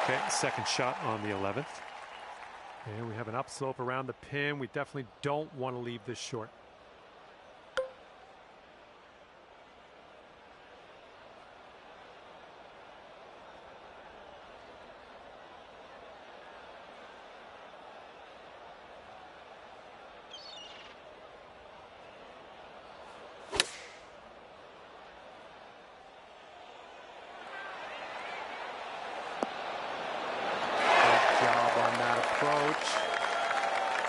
Okay, second shot on the 11th. And we have an upslope around the pin. We definitely don't want to leave this short.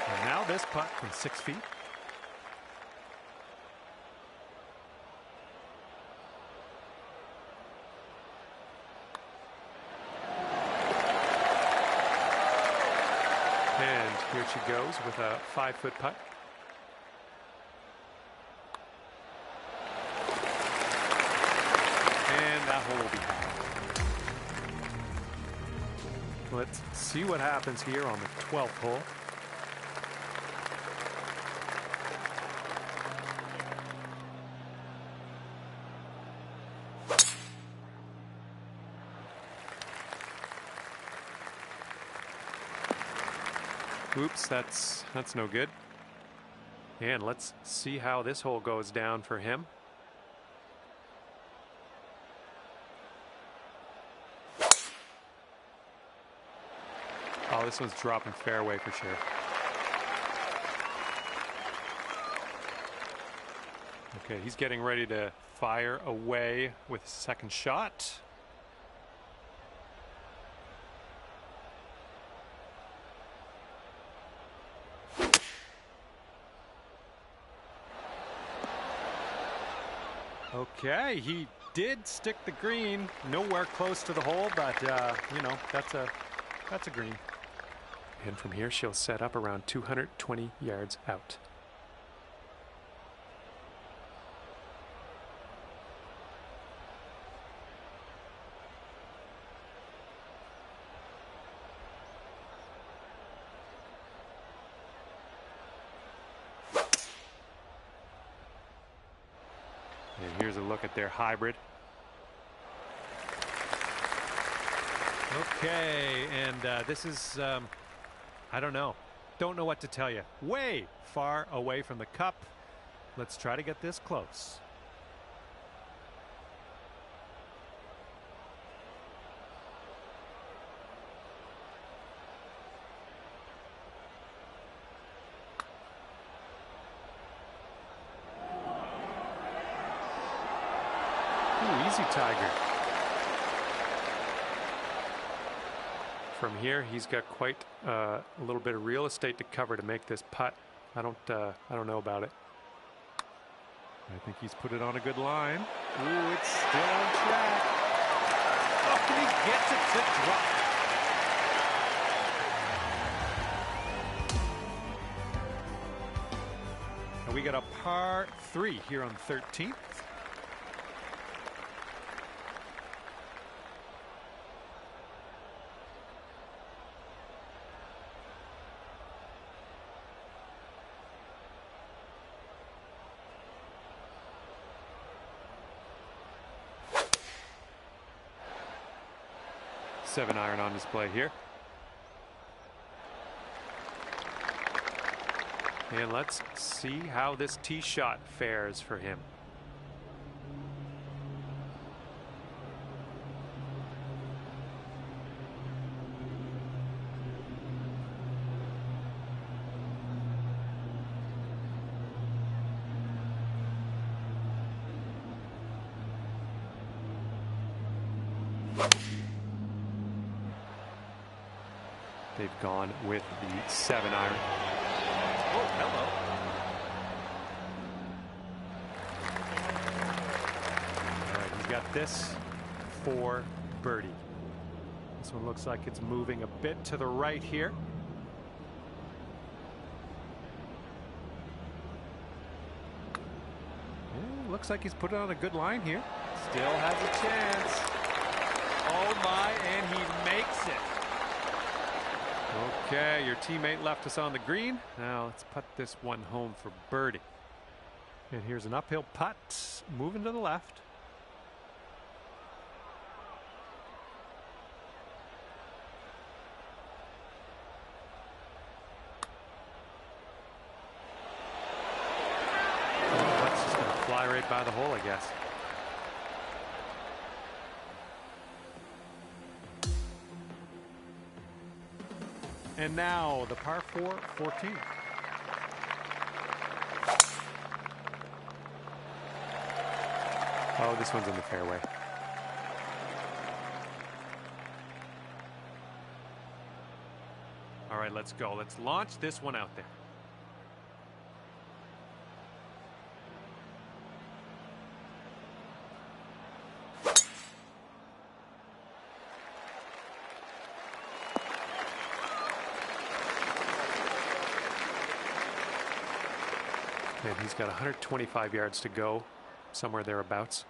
And now this putt from 6 feet. And here she goes with a 5-foot putt. And that hole will be high. Let's see what happens here on the 12th hole. Oops, that's no good. And let's see how this hole goes down for him. Oh, this one's dropping fairway for sure. Okay, he's getting ready to fire away with his second shot. Okay, he did stick the green nowhere close to the hole, but you know, that's a green. And from here, she'll set up around 220 yards out. And here's a look at their hybrid. Okay, and this is, I don't know what to tell you. Way far away from the cup. Let's try to get this close. Ooh, easy, Tiger. From here, he's got quite a little bit of real estate to cover to make this putt. I don't know about it. I think he's put it on a good line. Ooh, it's still on track. Oh, he gets it to drop. And we got a par 3 here on 13th. Seven iron on display here. And let's see how this tee shot fares for him. They've gone with the 7 iron. Oh, hello. All right, he's got this for birdie. This one looks like it's moving a bit to the right here. Yeah, looks like he's put it on a good line here. Still has a chance. Oh my, and he makes it. Okay, your teammate left us on the green. Now let's put this one home for birdie. And here's an uphill putt, moving to the left. Oh, that's just going to fly right by the hole, I guess. And now the par 4, 14. Oh, this one's in the fairway. All right, let's go. Let's launch this one out there. And he's got 125 yards to go, somewhere thereabouts.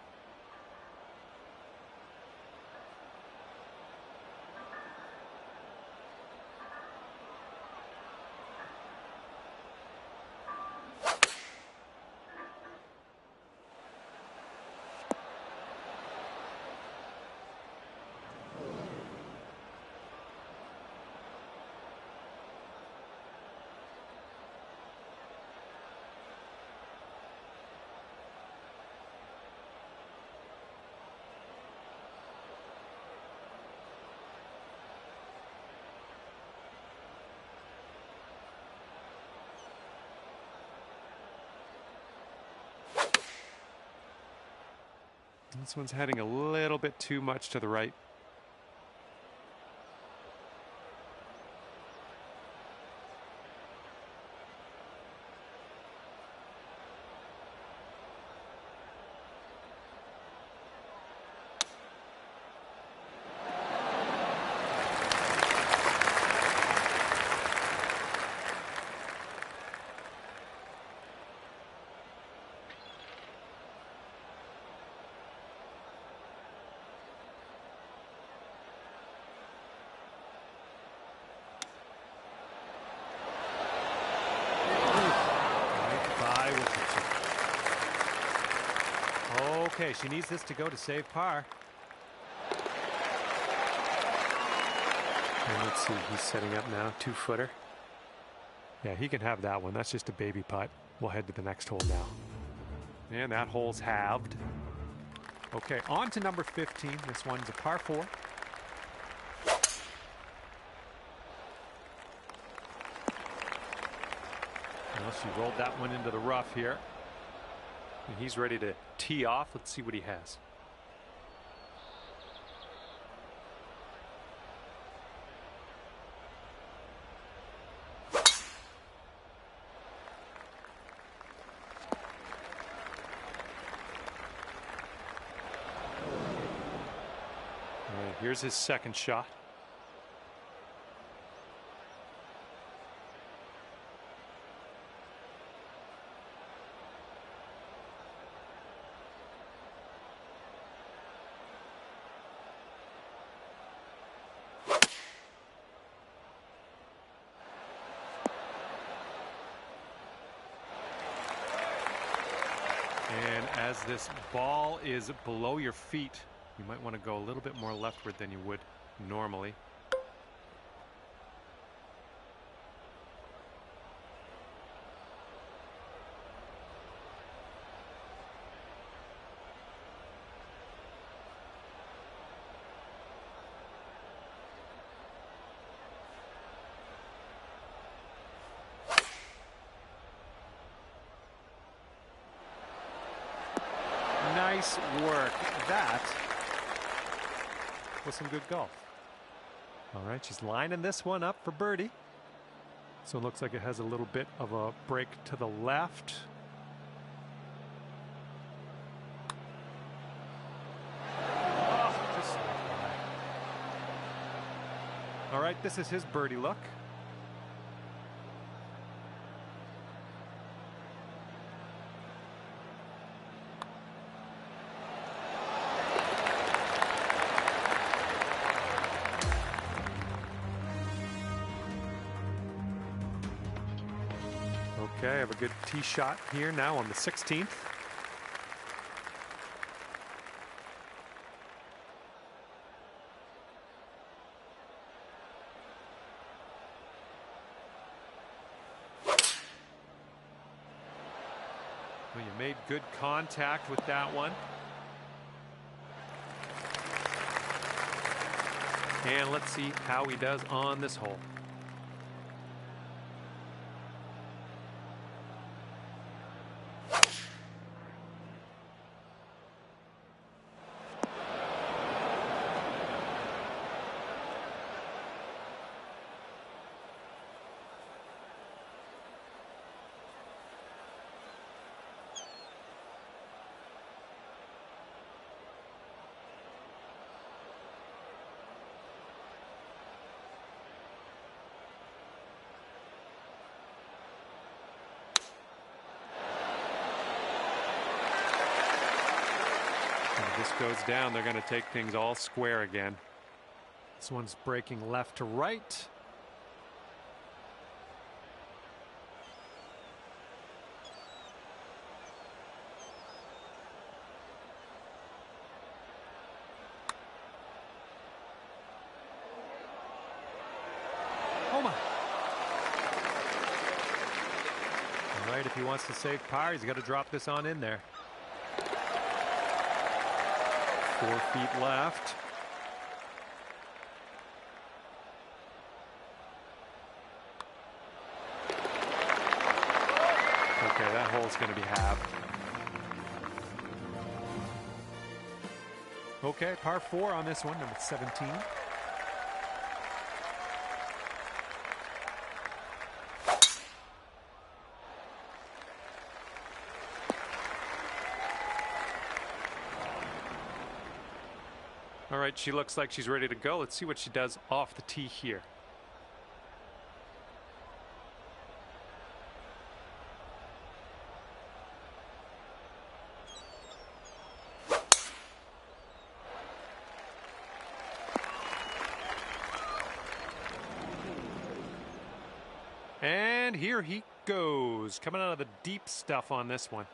This one's heading a little bit too much to the right. Okay, she needs this to go to save par. And let's see, he's setting up now, 2-footer. Yeah, he can have that one. That's just a baby putt. We'll head to the next hole now. And that hole's halved. Okay, on to number 15. This one's a par 4. Well, she rolled that one into the rough here. And he's ready to tee off. Let's see what he has. All right, here's his second shot. And as this ball is below your feet, you might want to go a little bit more leftward than you would normally. Nice work. That was some good golf. All right, she's lining this one up for birdie. So it looks like it has a little bit of a break to the left. Oh, just all right, this is his birdie look. Okay, I have a good tee shot here now on the 16th. Well, you made good contact with that one. And let's see how he does on this hole. If this goes down, they're going to take things all square again. This one's breaking left to right. Oh my. All right, if he wants to save par, he's got to drop this on in there. 4 feet left. Okay, that hole's going to be halved. Okay, par 4 on this one, number 17. All right, she looks like she's ready to go. Let's see what she does off the tee here. And here he goes, coming out of the deep stuff on this one.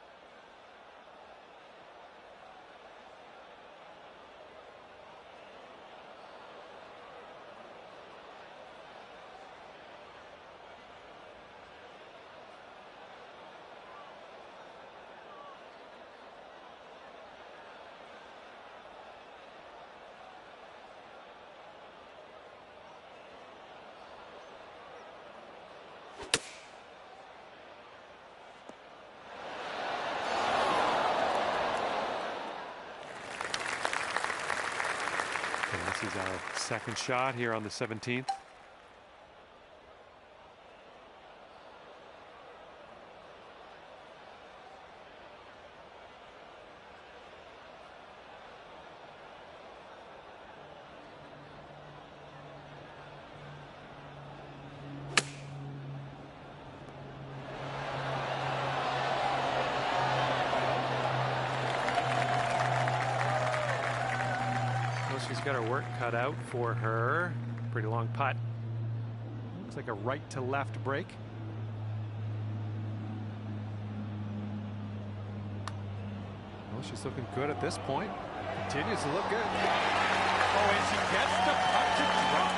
And this is our second shot here on the 17th. She's got her work cut out for her. Pretty long putt. Looks like a right to left break. Well, she's looking good at this point. Continues to look good. Oh, and she gets the putt to drop.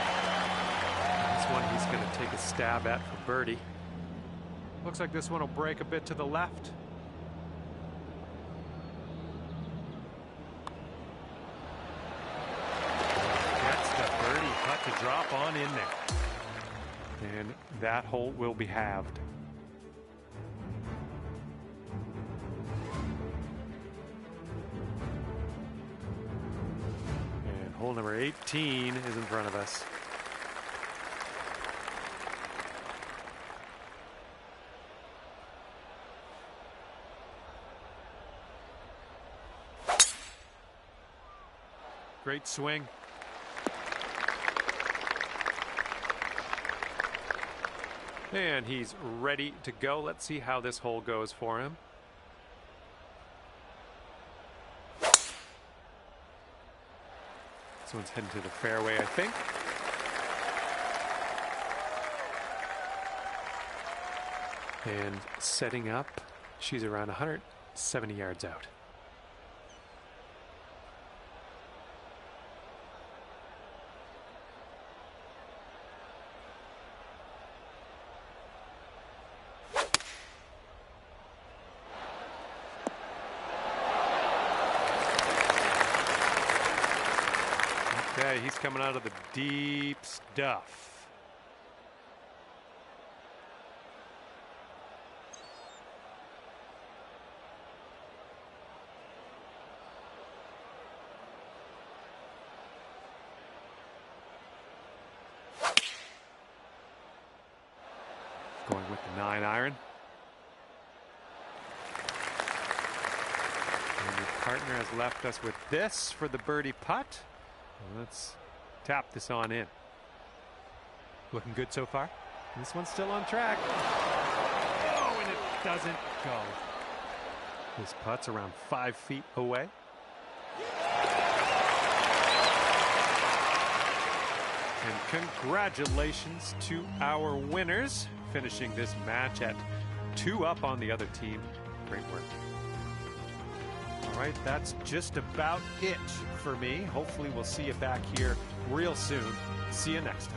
This one he's going to take a stab at for birdie. Looks like this one will break a bit to the left. To drop on in there, and that hole will be halved. And hole number 18 is in front of us. Great swing. And he's ready to go. Let's see how this hole goes for him. This one's heading to the fairway, I think. And setting up, she's around 170 yards out. Okay, he's coming out of the deep stuff. Going with the 9-iron. And your partner has left us with this for the birdie putt. Let's tap this on in. Looking good so far. This one's still on track. Oh, and it doesn't go. This putt's around 5 feet away. And congratulations to our winners, finishing this match at 2 up on the other team. Great work. All right, that's just about it for me. Hopefully we'll see you back here real soon. See you next time.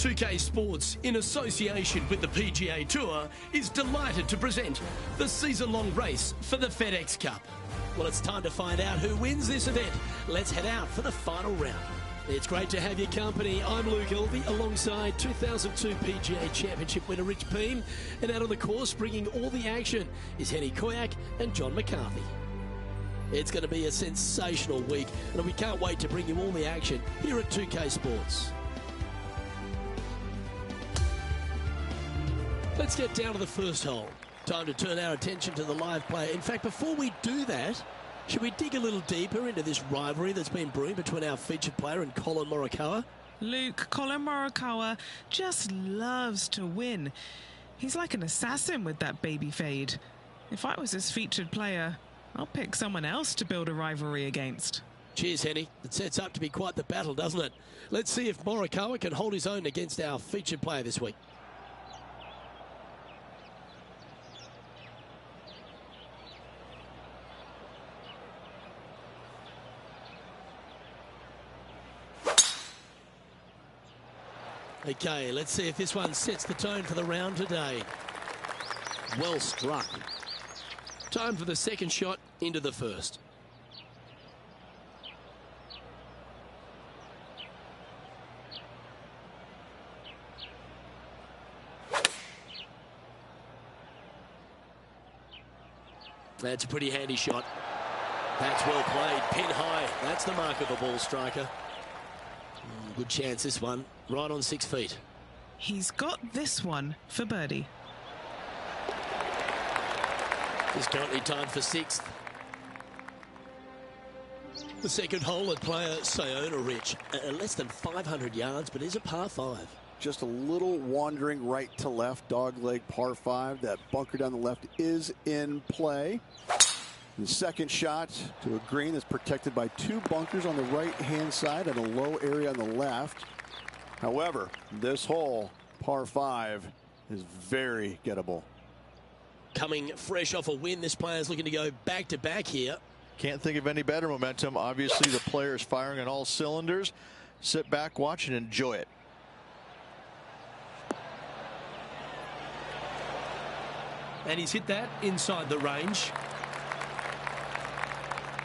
2K Sports, in association with the PGA Tour, is delighted to present the season-long race for the FedEx Cup. Well, it's time to find out who wins this event. Let's head out for the final round. It's great to have your company. I'm Luke Elvey, alongside 2002 PGA Championship winner Rich Beem. And out on the course, bringing all the action, is Henny Koyak and John McCarthy. It's going to be a sensational week, and we can't wait to bring you all the action here at 2K Sports. Let's get down to the first hole. Time to turn our attention to the live player. In fact, before we do that, should we dig a little deeper into this rivalry that's been brewing between our featured player and Collin Morikawa? Luke, Collin Morikawa just loves to win. He's like an assassin with that baby fade. If I was his featured player, I'll pick someone else to build a rivalry against. Cheers, Henny. It sets up to be quite the battle, doesn't it? Let's see if Morikawa can hold his own against our featured player this week. Okay, let's see if this one sets the tone for the round today. Well struck. Time for the second shot into the first. That's a pretty handy shot. That's well played. Pin high. That's the mark of a ball striker. Good chance this one. Right on 6 feet. He's got this one for birdie. He's currently tied for 6th. The second hole at player Sayona Rich. Less than 500 yards, but is a par 5. Just a little wandering right to left, dogleg par 5. That bunker down the left is in play. The second shot to a green that's protected by 2 bunkers on the right-hand side and a low area on the left. However, this hole, par 5, is very gettable. Coming fresh off a win, this player's looking to go back-to-back here. Can't think of any better momentum. Obviously, the player is firing on all cylinders. Sit back, watch, and enjoy it. And he's hit that inside the range.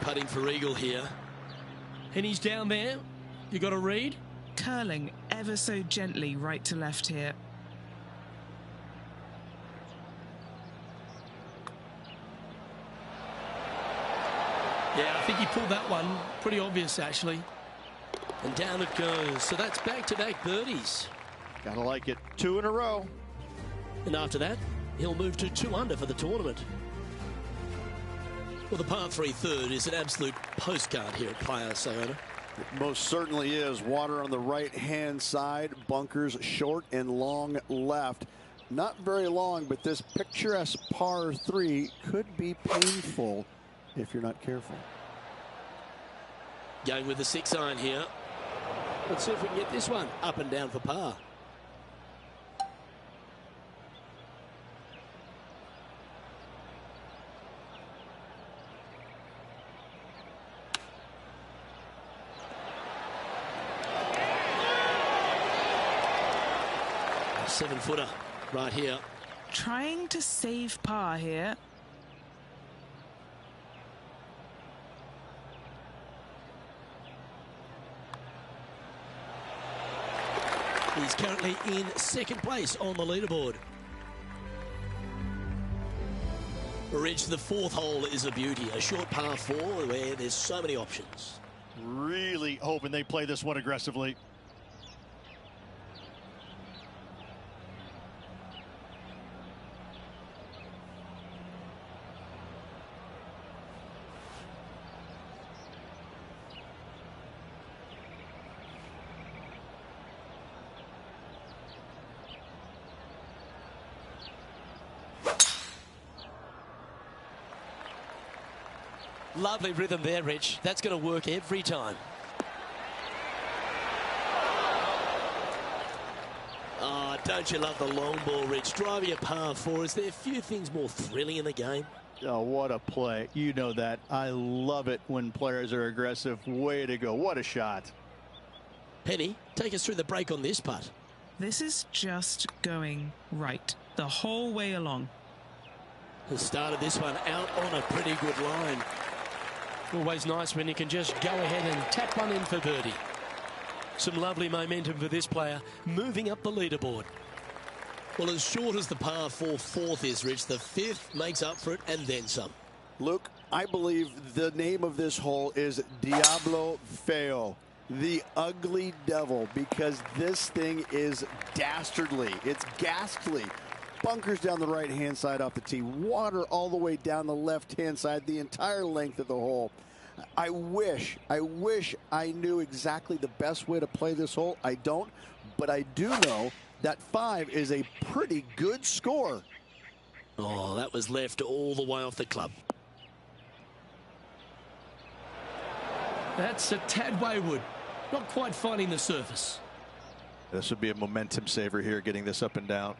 Putting for eagle here. And he's down there. You got a read? Curling ever so gently right to left here. Yeah, I think he pulled that one. Pretty obvious, actually. And down it goes. So that's back-to-back birdies. Gotta like it. 2 in a row. And after that, he'll move to 2 under for the tournament. Well, the par 3 third is an absolute postcard here at Playa Sayona. It most certainly is. Water on the right-hand side, bunkers short and long left. Not very long, but this picturesque par 3 could be painful if you're not careful. Going with the 6 iron here. Let's see if we can get this one up and down for par. A 7-footer right here. Trying to save par here. He's currently in 2nd place on the leaderboard. Rich, the 4th hole is a beauty. A short par 4 where there's so many options. Really hoping they play this one aggressively. Lovely rhythm there, Rich. That's going to work every time. Oh, don't you love the long ball, Rich? Driving a par 4. Is there a few things more thrilling in the game? Oh, what a play. You know that. I love it when players are aggressive. Way to go. What a shot. Penny, take us through the break on this putt. This is just going right the whole way along. Has started this one out on a pretty good line. Always nice when you can just go ahead and tap one in for birdie. Some lovely momentum for this player, moving up the leaderboard. Well, as short as the par 4 fourth is, Rich, the fifth makes up for it and then some. Luke, I believe the name of this hole is Diablo Feo, the ugly devil, because this thing is dastardly. It's ghastly. Bunkers down the right-hand side off the tee. Water all the way down the left-hand side, the entire length of the hole. I wish I knew exactly the best way to play this hole. I don't, but I do know that 5 is a pretty good score. Oh, that was left all the way off the club. That's a tad wayward. Not quite finding the surface. This would be a momentum saver here, getting this up and down.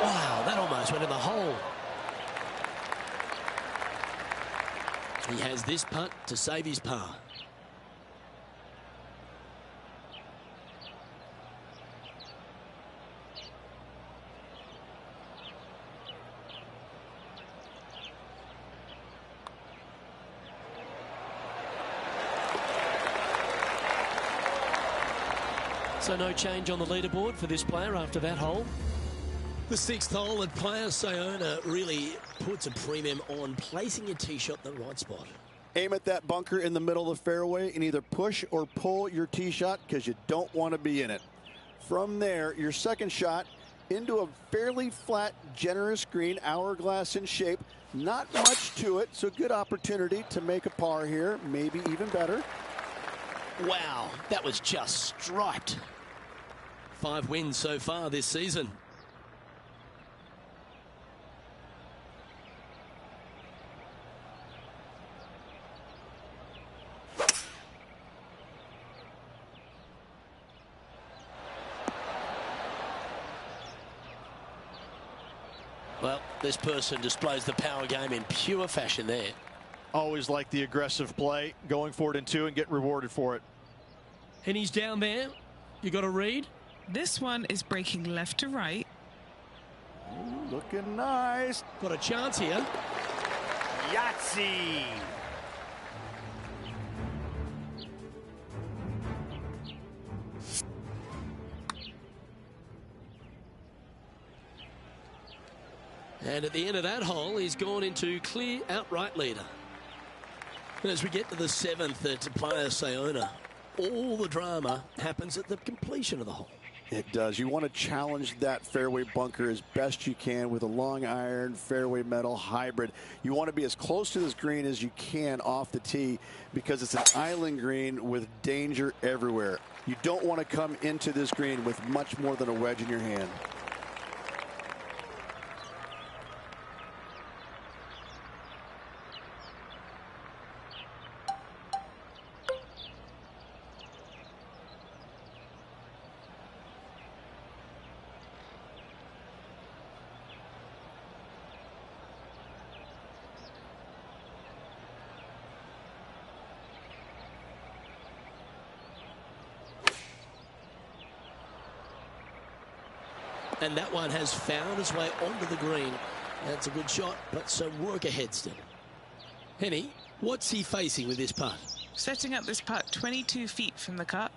Wow, that almost went in the hole. He has this putt to save his par. So no change on the leaderboard for this player after that hole. The sixth hole at Playa Sayona really puts a premium on placing your tee shot in the right spot. Aim at that bunker in the middle of the fairway and either push or pull your tee shot because you don't want to be in it. From there, your second shot into a fairly flat, generous green, hourglass in shape. Not much to it, so good opportunity to make a par here, maybe even better. Wow, that was just striped. 5 wins so far this season. Well, this person displays the power game in pure fashion there. Always like the aggressive play, going for it in 2 and get rewarded for it. And he's down there. You got a read? This one is breaking left to right. Ooh, looking nice. Got a chance here. Yahtzee! And at the end of that hole, he's gone into clear outright leader. And as we get to the 7th at Playa Sayona, all the drama happens at the completion of the hole. It does. You want to challenge that fairway bunker as best you can with a long iron fairway metal hybrid. You want to be as close to this green as you can off the tee because it's an island green with danger everywhere. You don't want to come into this green with much more than a wedge in your hand. And that one has found its way onto the green. That's a good shot, but some work ahead still. Henny, what's he facing with this putt? Setting up this putt 22 feet from the cup.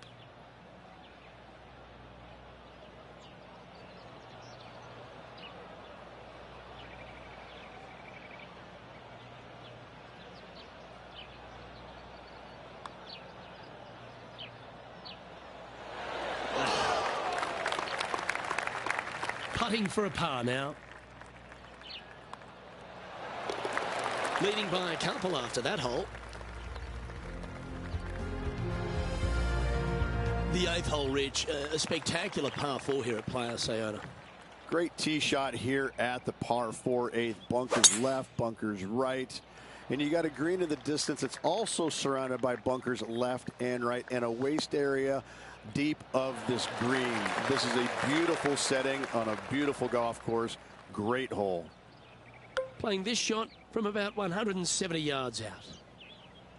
Putting for a par now. Leading by a couple after that hole. The 8th hole, Rich, a spectacular par 4 here at Playa Sayona. Great tee shot here at the par 4 8th. Bunkers left, bunkers right. And you got a green in the distance. It's also surrounded by bunkers left and right and a waste area deep of this green. This is a beautiful setting on a beautiful golf course. Great hole. Playing this shot from about 170 yards out.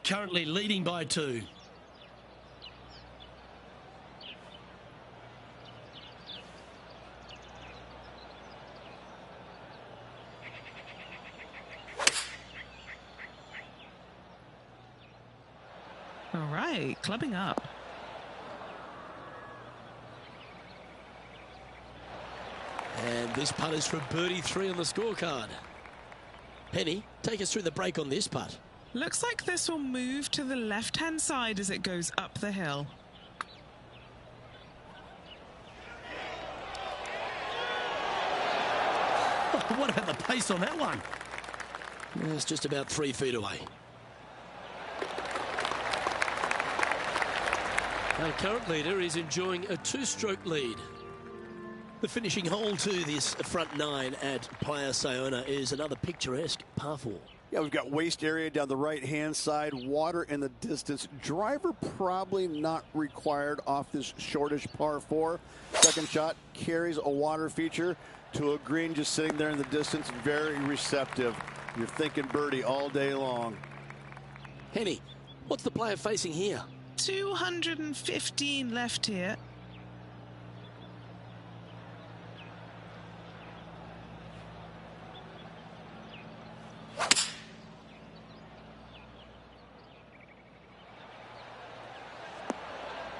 currently leading by 2. All right, clubbing up. And this putt is for birdie 3 on the scorecard. Penny, take us through the break on this putt. Looks like this will move to the left-hand side as it goes up the hill. What about the pace on that one? It's just about 3 feet away. Our current leader is enjoying a 2-stroke lead. The finishing hole to this front 9 at Playa Sayona is another picturesque par 4. Yeah, we've got waste area down the right-hand side, water in the distance. Driver probably not required off this shortish par 4. Second shot carries a water feature to a green just sitting there in the distance. Very receptive. You're thinking birdie all day long. Henny, what's the player facing here? 215 left here.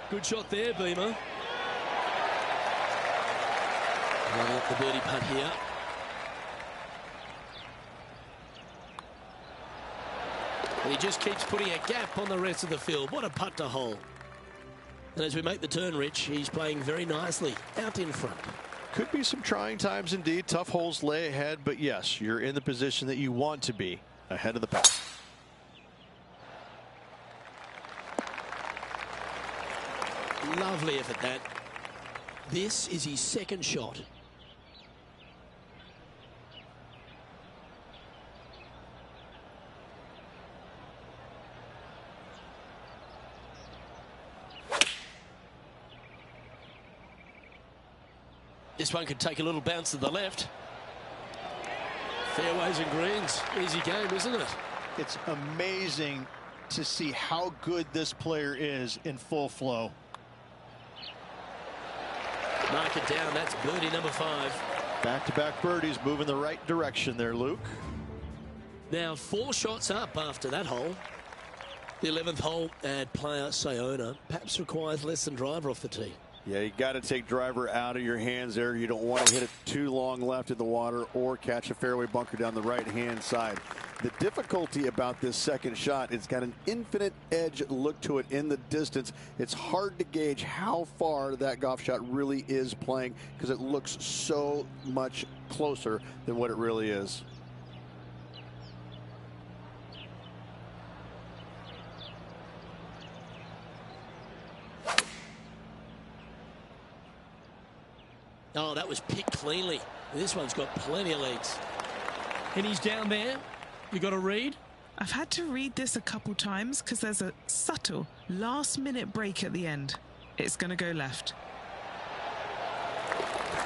Good shot there, Beamer. Running up the birdie putt here. And he just keeps putting a gap on the rest of the field. What a putt to hole. And as we make the turn, Rich, he's playing very nicely out in front. Could be some trying times indeed. Tough holes lay ahead, but yes, you're in the position that you want to be, ahead of the pack. Lovely effort, that. This is his second shot. This one could take a little bounce to the left. Fairways and greens. Easy game, isn't it? It's amazing to see how good this player is in full flow. Mark it down. That's birdie number 5. Back-to-back birdies, moving the right direction there, Luke. Now 4 shots up after that hole. The 11th hole at Playa Sayona perhaps requires less than driver off the tee. Yeah, you got to take driver out of your hands there. You don't want to hit it too long left in the water or catch a fairway bunker down the right-hand side. The difficulty about this second shot, it's got an infinite edge look to it in the distance. It's hard to gauge how far that golf shot really is playing because it looks so much closer than what it really is. Oh, that was picked cleanly. This one's got plenty of legs. And he's down there. You got to read? I've had to read this a couple times because there's a subtle last-minute break at the end. It's going to go left.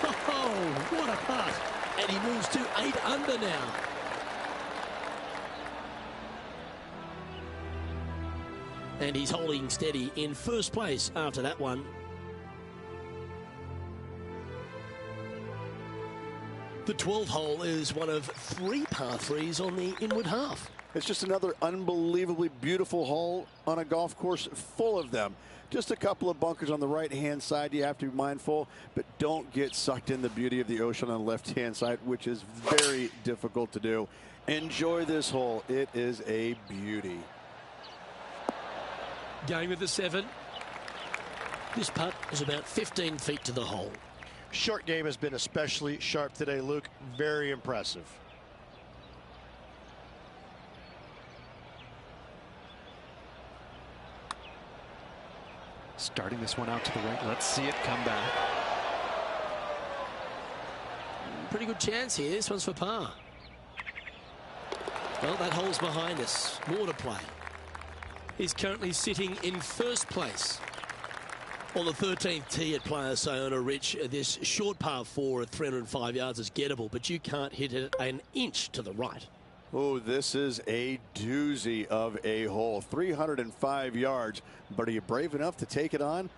Oh, what a putt. And he moves to 8 under now. And he's holding steady in first place after that one. The 12th hole is one of 3 par 3s on the inward half. It's just another unbelievably beautiful hole on a golf course full of them. Just a couple of bunkers on the right-hand side you have to be mindful, but don't get sucked in the beauty of the ocean on the left-hand side, which is very difficult to do. Enjoy this hole. It is a beauty. Going with the 7. This putt is about 15 feet to the hole. Short game has been especially sharp today, Luke. Very impressive. Starting this one out to the right. Let's see it come back. Pretty good chance here. This one's for par. Well, that hole's behind us. More to play. He's currently sitting in first place. On the 13th tee at Playa Sayona, Rich, this short par 4 at 305 yards is gettable, but you can't hit it an inch to the right. Oh, this is a doozy of a hole. 305 yards, but are you brave enough to take it on?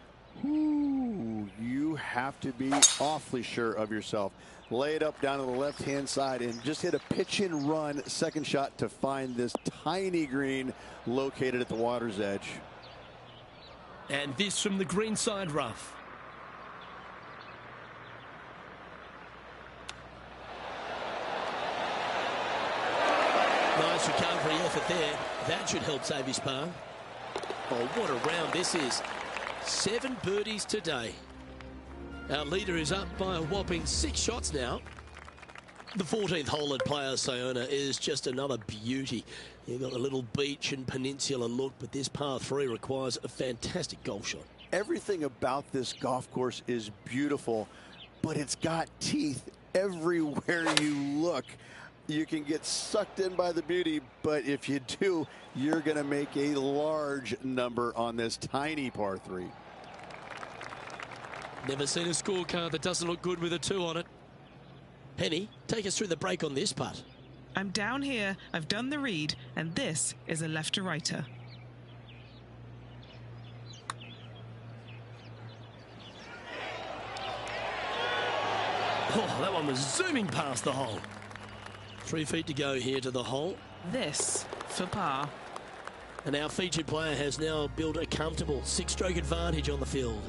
Ooh, you have to be awfully sure of yourself. Lay it up down to the left-hand side and just hit a pitch and run second shot to find this tiny green located at the water's edge. And this from the greenside rough. Nice recovery effort there. That should help save his par. Oh, what a round this is. 7 birdies today. Our leader is up by a whopping 6 shots now. The 14th hole at Playa Sayona is just another beauty. You've got a little beach and peninsula look, but this par 3 requires a fantastic golf shot. Everything about this golf course is beautiful, but it's got teeth everywhere you look. You can get sucked in by the beauty, but if you do, you're going to make a large number on this tiny par 3. Never seen a scorecard that doesn't look good with a 2 on it. Penny, take us through the break on this putt. I'm down here, I've done the read, and this is a left to righter. Oh, that one was zooming past the hole. 3 feet to go here to the hole. This for par. And our featured player has now built a comfortable 6-stroke advantage on the field.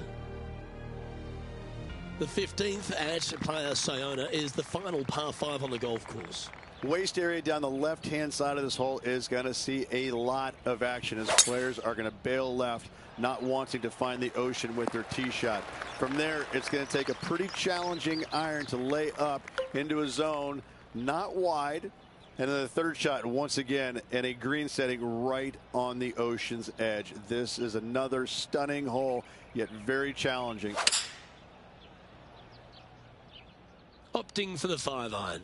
The 15th at Playa Sayona is the final par 5 on the golf course. Waste area down the left-hand side of this hole is going to see a lot of action as players are going to bail left, not wanting to find the ocean with their tee shot. From there, it's going to take a pretty challenging iron to lay up into a zone, not wide. And then the third shot, once again, in a green setting right on the ocean's edge. This is another stunning hole, yet very challenging. Opting for the 5-iron.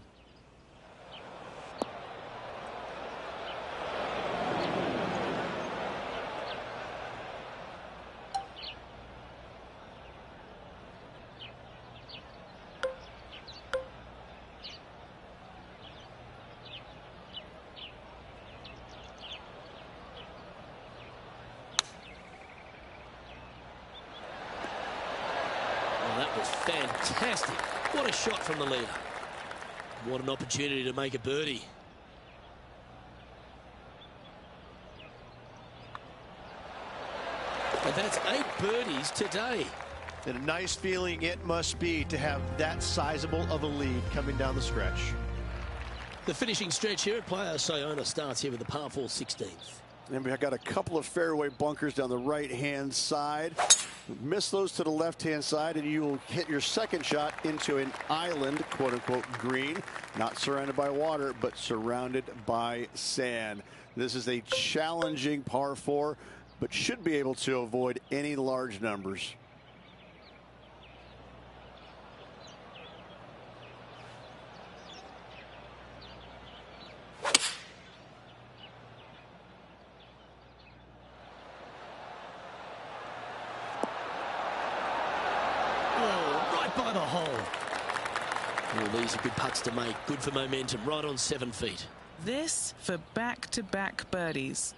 Well, that was fantastic. What a shot from the leader. What an opportunity to make a birdie. And that's 8 birdies today. And a nice feeling it must be to have that sizable of a lead coming down the stretch. The finishing stretch here at Playa Sayona starts here with the par 4 16th. And we've got a couple of fairway bunkers down the right-hand side. Miss those to the left-hand side, and you will hit your second shot into an island, quote-unquote, green. Not surrounded by water, but surrounded by sand. This is a challenging par 4, but should be able to avoid any large numbers. By the hole. Well, these are good putts to make. Good for momentum. Right on 7 feet. This for back-to-back birdies.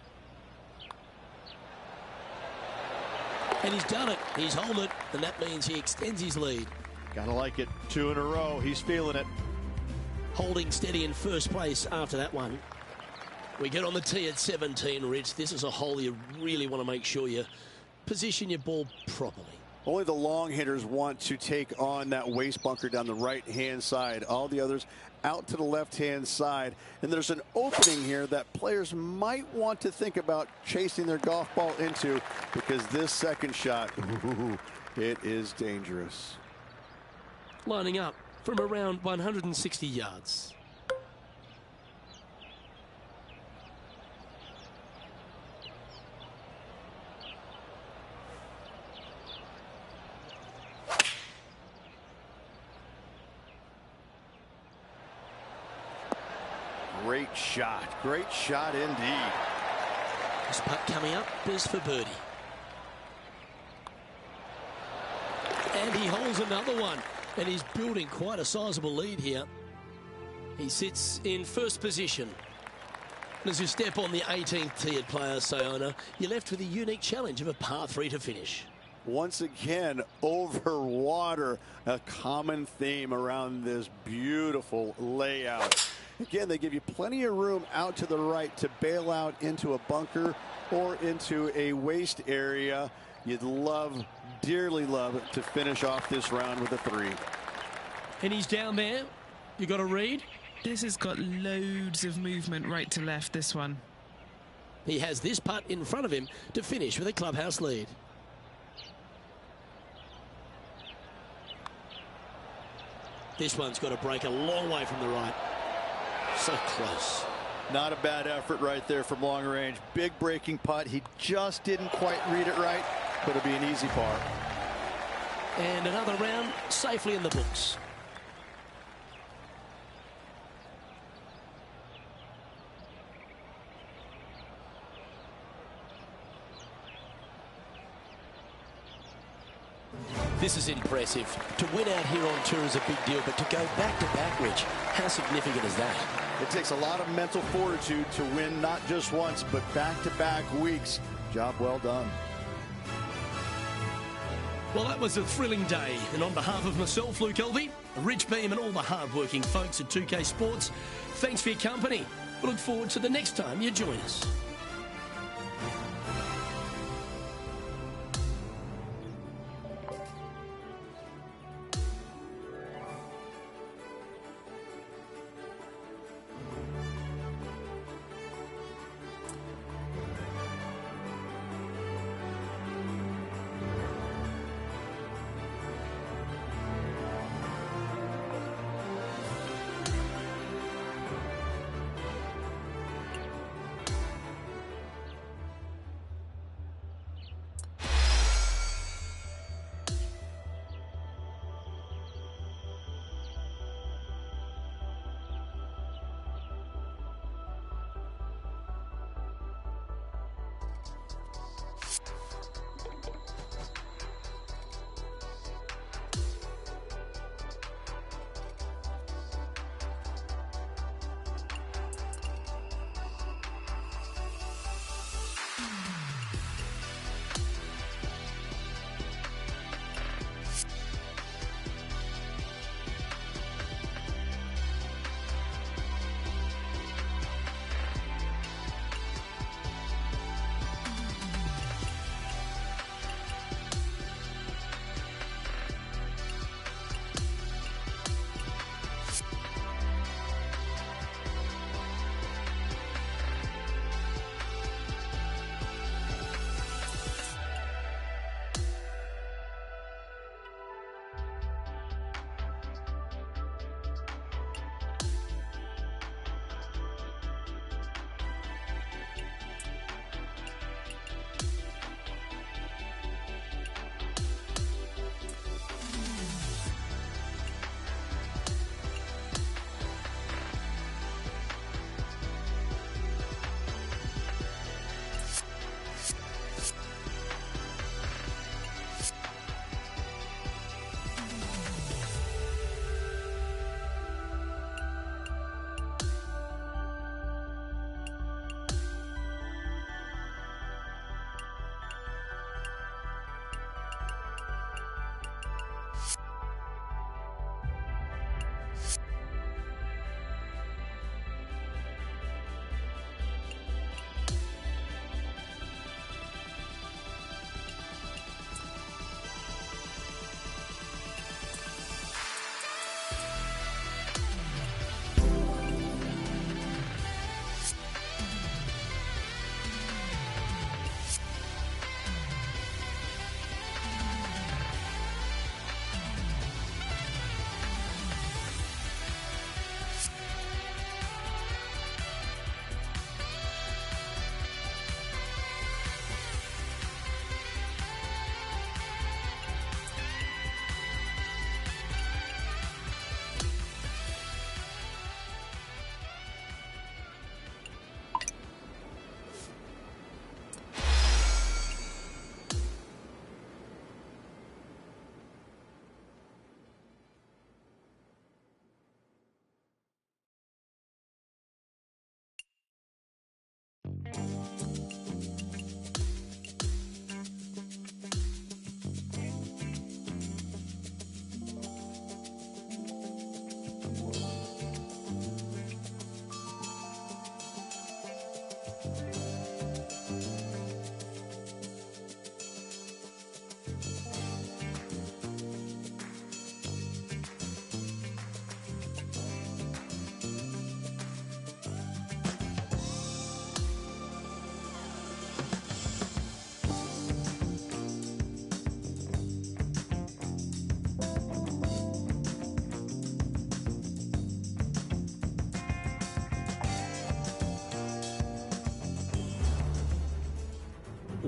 And he's done it. He's held it. And that means he extends his lead. Gotta like it. 2 in a row. He's feeling it. Holding steady in first place after that one. We get on the tee at 17, Rich. This is a hole you really want to make sure you position your ball properly. Only the long hitters want to take on that waste bunker down the right-hand side. All the others out to the left-hand side. And there's an opening here that players might want to think about chasing their golf ball into, because this second shot, ooh, it is dangerous. Lining up from around 160 yards. Great shot indeed. This putt coming up is for birdie. And he holds another one, and he's building quite a sizable lead here. He sits in first position. And as you step on the 18th tee at Players Sayona, you're left with the unique challenge of a par 3 to finish. Once again, over water, a common theme around this beautiful layout. Again, they give you plenty of room out to the right to bail out into a bunker or into a waste area. You'd love, dearly love, to finish off this round with a 3. And he's down there. You got a read? This has got loads of movement right to left, this one. He has this putt in front of him to finish with a clubhouse lead. This one's got to break a long way from the right. So close. Not a bad effort right there from long range. Big breaking putt. He just didn't quite read it right, but it'll be an easy par. And another round safely in the books. This is impressive. To win out here on tour is a big deal, but to go back-to-back, Rich, how significant is that? It takes a lot of mental fortitude to win not just once, but back-to-back weeks. Job well done. Well, that was a thrilling day. And on behalf of myself, Luke Elvey, Rich Beam, and all the hard-working folks at 2K Sports, thanks for your company. We look forward to the next time you join us.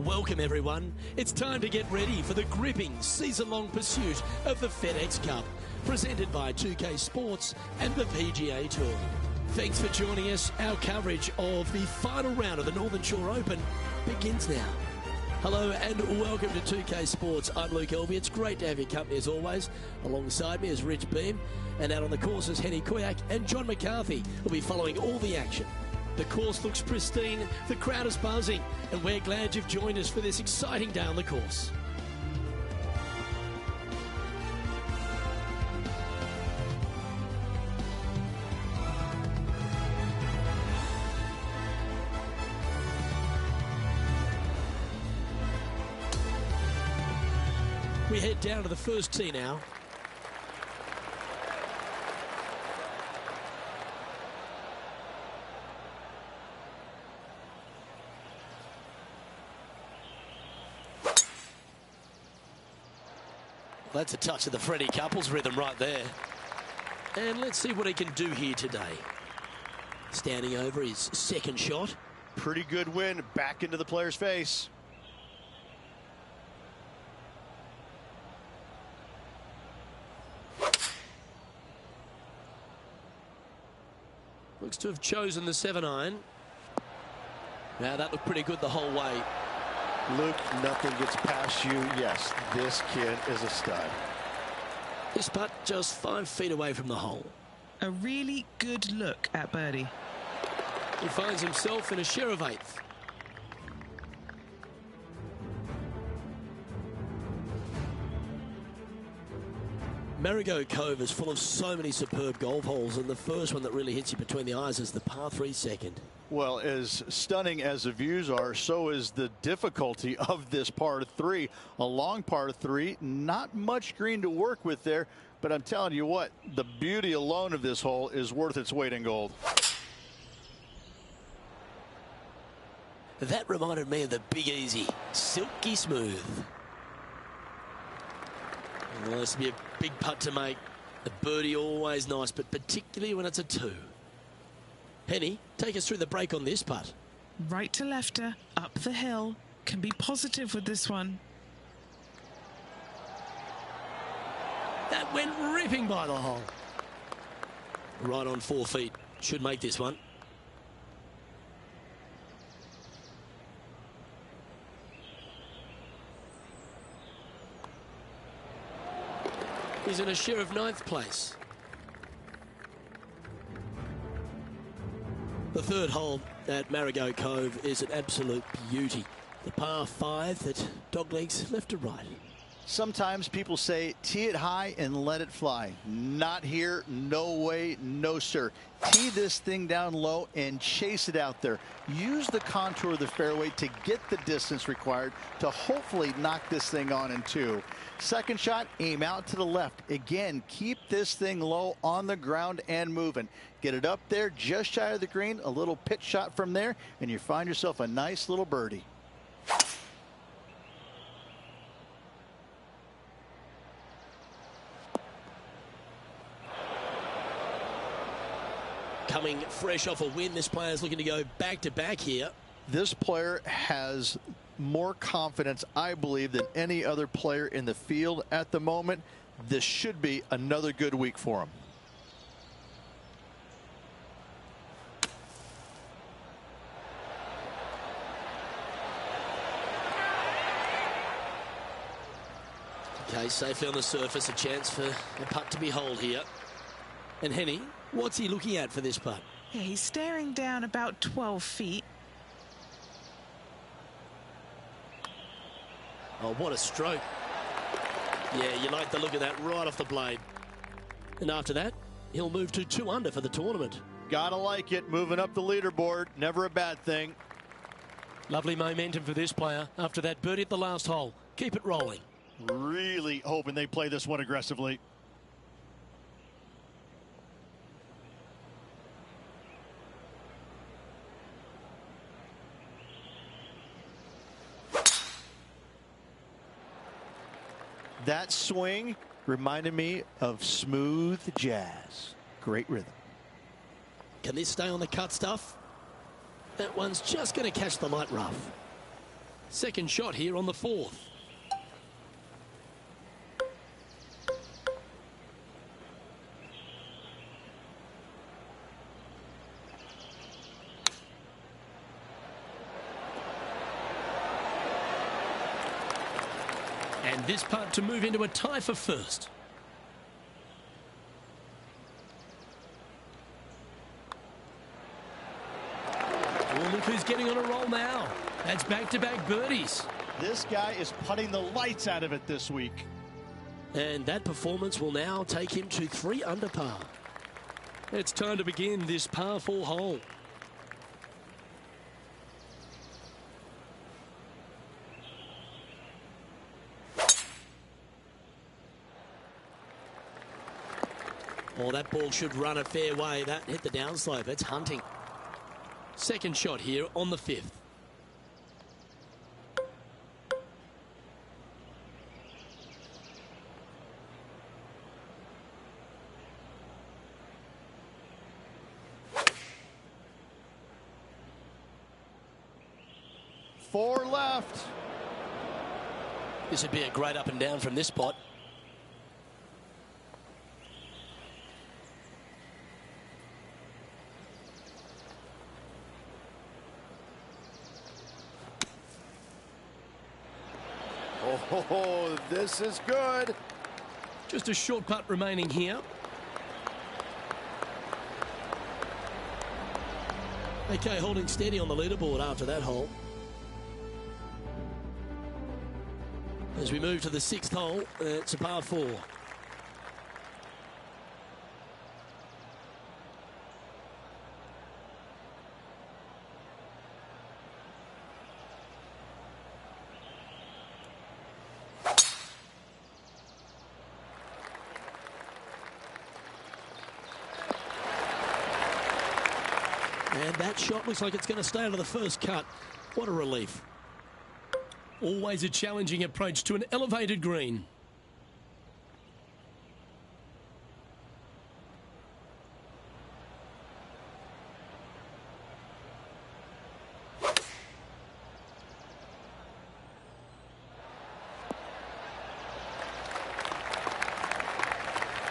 Welcome everyone. It's time to get ready for the gripping season-long pursuit of the FedEx Cup, presented by 2K Sports and the PGA Tour. Thanks for joining us. Our coverage of the final round of the Northern Shore Open begins now. Hello and welcome to 2K Sports. I'm Luke Elvey. It's great to have your company as always. Alongside me is Rich Beam, and out on the course is Henny Kuyak and John McCarthy. We'll be following all the action. The course looks pristine, the crowd is buzzing, and we're glad you've joined us for this exciting day on the course. We head down to the first tee now. That's a touch of the Freddie Couples rhythm right there. And let's see what he can do here today. Standing over his second shot. Pretty good win back into the player's face. Looks to have chosen the 7-iron. Now that looked pretty good the whole way. Luke, nothing gets past you. Yes, this kid is a stud. This putt just 5 feet away from the hole. A really good look at birdie. He finds himself in a share of 8th. Marigot Cove is full of so many superb golf holes, and the first one that really hits you between the eyes is the par 3 second. Well, as stunning as the views are, so is the difficulty of this par 3. A long par 3, not much green to work with there, but I'm telling you what, the beauty alone of this hole is worth its weight in gold. That reminded me of the Big Easy, silky smooth. Well, this will be a big putt to make. A birdie always nice, but particularly when it's a 2. Henny, take us through the break on this putt. Right to lefter, up the hill. Can be positive with this one. That went ripping by the hole. Right on 4 feet. Should make this one. He's in a share of 9th place. The third hole at Marigot Cove is an absolute beauty. The par 5 that doglegs left to right. Sometimes people say tee it high and let it fly. Not here, no way, no sir. Tee this thing down low and chase it out there. Use the contour of the fairway to get the distance required to hopefully knock this thing on in 2. Second shot, aim out to the left. Again, keep this thing low on the ground and moving. Get it up there just shy of the green, a little pitch shot from there, and you find yourself a nice little birdie. Coming fresh off a win, this player is looking to go back-to-back here. This player has more confidence, I believe, than any other player in the field at the moment. This should be another good week for him. Okay, safely on the surface, a chance for a putt to be holed here. And Henny, what's he looking at for this putt? Yeah, he's staring down about 12 feet. Oh, what a stroke. Yeah, you like the look of that right off the blade. And after that, he'll move to 2 under for the tournament. Gotta like it. Moving up the leaderboard. Never a bad thing. Lovely momentum for this player after that birdie at the last hole. Keep it rolling. Really hoping they play this one aggressively. That swing reminded me of smooth jazz. Great rhythm. Can this stay on the cut stuff? That one's just going to catch the light rough. Second shot here on the 4th. And this putt to move into a tie for first. Oh, look who's getting on a roll now. That's back-to-back birdies. This guy is putting the lights out of it this week. And that performance will now take him to 3 under par. It's time to begin this par 4 hole. Oh, that ball should run a fair way. That hit the downslope. It's hunting. Second shot here on the 5th. Four left. This would be a great up and down from this spot. Oh, this is good. Just a short putt remaining here. Okay, holding steady on the leaderboard after that hole. As we move to the 6th hole, it's a par 4. And that shot looks like it's going to stay out of the first cut. What a relief. Always a challenging approach to an elevated green.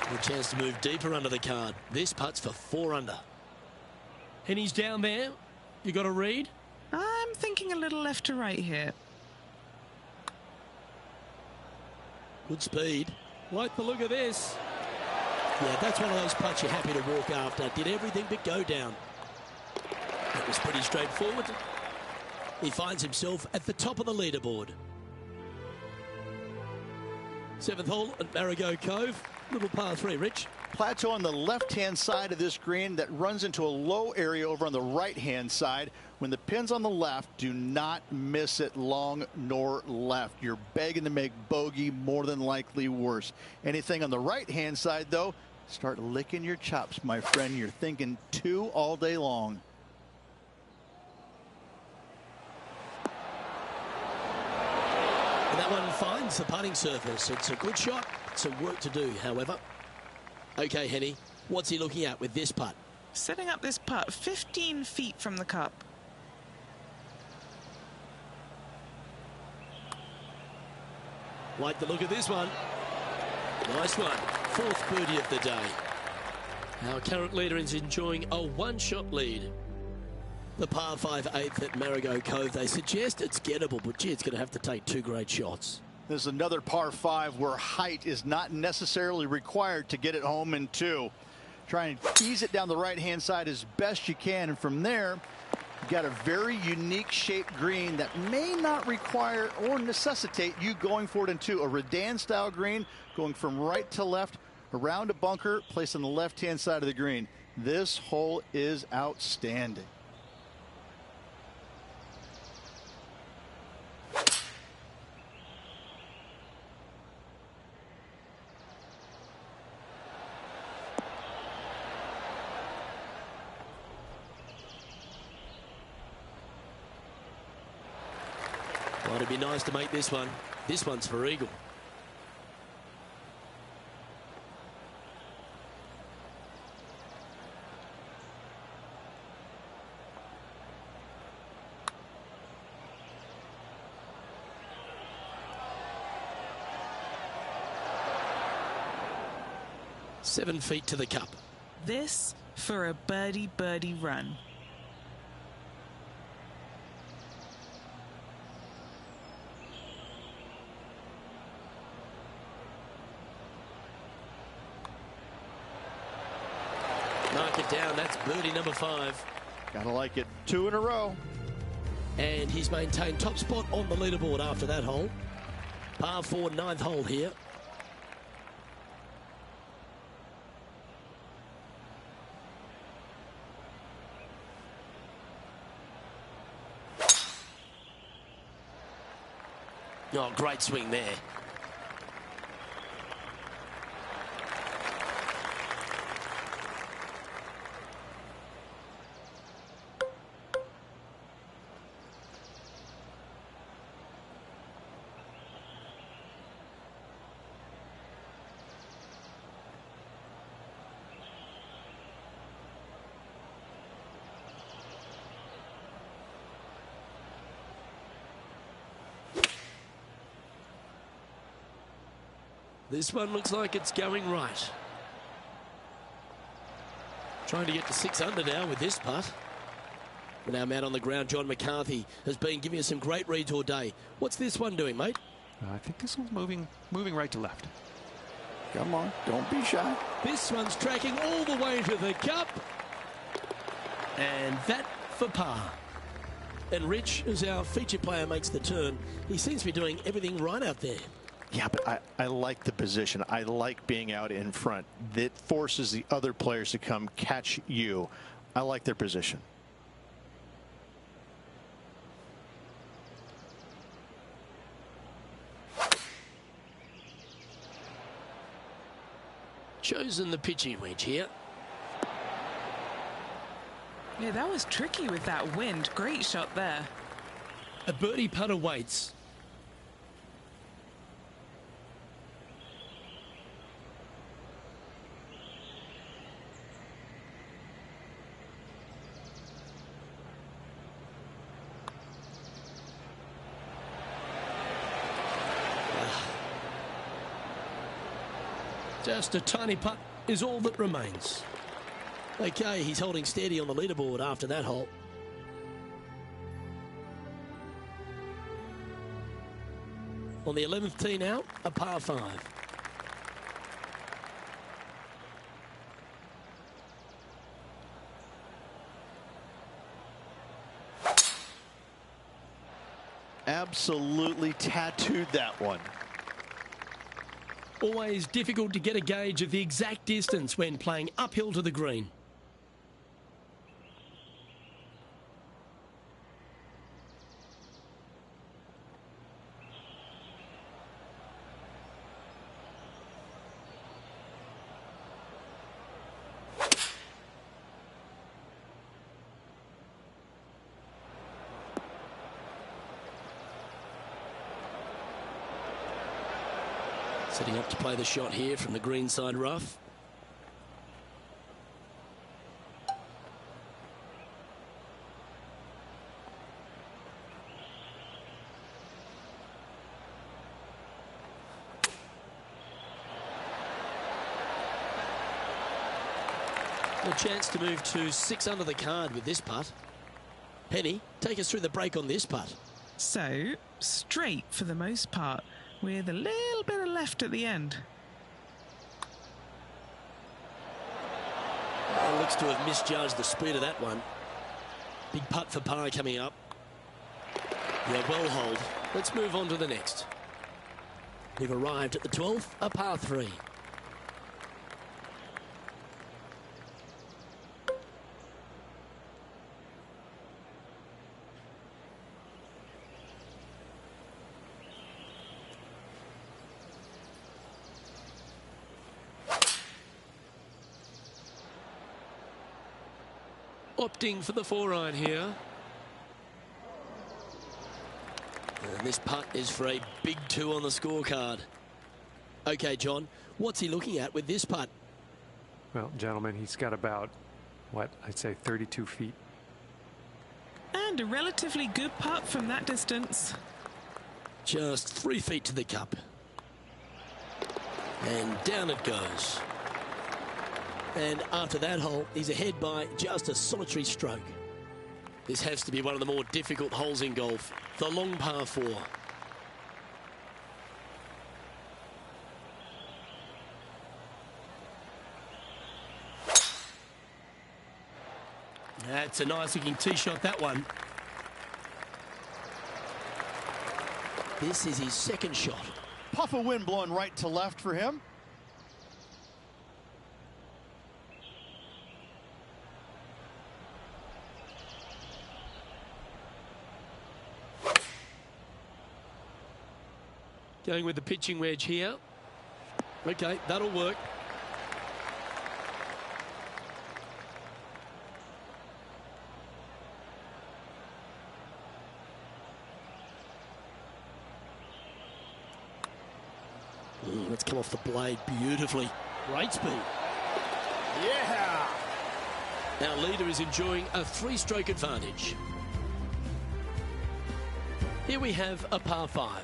A chance to move deeper under the card. This putt's for 4 under. And he's down there. You got a read? I'm thinking a little left to right here. Good speed. Like the look of this. Yeah, that's one of those putts you're happy to walk after. Did everything but go down. That was pretty straightforward. He finds himself at the top of the leaderboard. 7th hole at Marigot Cove. Little par 3, Rich. Plateau on the left-hand side of this green that runs into a low area over on the right-hand side. When the pin's on the left, do not miss it long nor left. You're begging to make bogey, more than likely worse. Anything on the right-hand side, though, start licking your chops, my friend. You're thinking 2 all day long. And that one finds the putting surface. It's a good shot. Some work to do, however. Okay, Henny, what's he looking at with this putt? Setting up this putt 15 feet from the cup. Like the look of this one. Nice one. 4th birdie of the day. Our current leader is enjoying a 1-shot lead. The par 5 8th at Marigot Cove. They suggest it's gettable, but gee, it's going to have to take 2 great shots. This is another par 5 where height is not necessarily required to get it home in 2. Try and ease it down the right-hand side as best you can, and from there, You got a very unique shaped green that may not require or necessitate you going for it into a Redan style green, going from right to left around a bunker placed on the left-hand side of the green. This hole is outstanding. Well, it'd be nice to make this one. This one's for eagle. Seven feet to the cup. This for a birdie run. Mark it down. That's birdie number 5. Gotta like it. 2 in a row. And he's maintained top spot on the leaderboard after that hole. Par 4, 9th hole here. Oh, great swing there. This one looks like it's going right. Trying to get to 6 under now with this putt. And our man on the ground, John McCarthy, has been giving us some great reads all day. What's this one doing, mate? I think this one's moving right to left. Come on, don't be shy. This one's tracking all the way to the cup. And that for par. And Rich, as our feature player makes the turn, he seems to be doing everything right out there. Yeah, but I like the position. I like being out in front. That forces the other players to come catch you. I like their position. Chosen the pitching wedge here. Yeah, that was tricky with that wind. Great shot there. A birdie putt awaits. Just a tiny putt is all that remains. Okay, he's holding steady on the leaderboard after that hole. On the 11th tee now, a par 5. Absolutely tattooed that one. Always difficult to get a gauge of the exact distance when playing uphill to the green. Setting up to play the shot here from the greenside rough. A chance to move to 6 under the card with this putt. Henny, take us through the break on this putt. So, straight for the most part, with a little bit of left at the end. Oh, looks to have misjudged the speed of that one. Big putt for par coming up. Yeah, well hold. Let's move on to the next. We've arrived at the 12th, a par 3. Opting for the 4-iron here. And this putt is for a big 2 on the scorecard. Okay, John, what's he looking at with this putt? Well, gentlemen, he's got about, what, I'd say 32 feet. And a relatively good putt from that distance. Just 3 feet to the cup. And down it goes. And after that hole, he's ahead by just a solitary stroke. This has to be one of the more difficult holes in golf, the long par 4. That's a nice looking tee shot, that one. This is his second shot. Puff of wind blowing right to left for him. Going with the pitching wedge here. Okay, that'll work. Let's come off the blade beautifully. Great speed. Yeah! Our leader is enjoying a 3-stroke advantage. Here we have a par 5.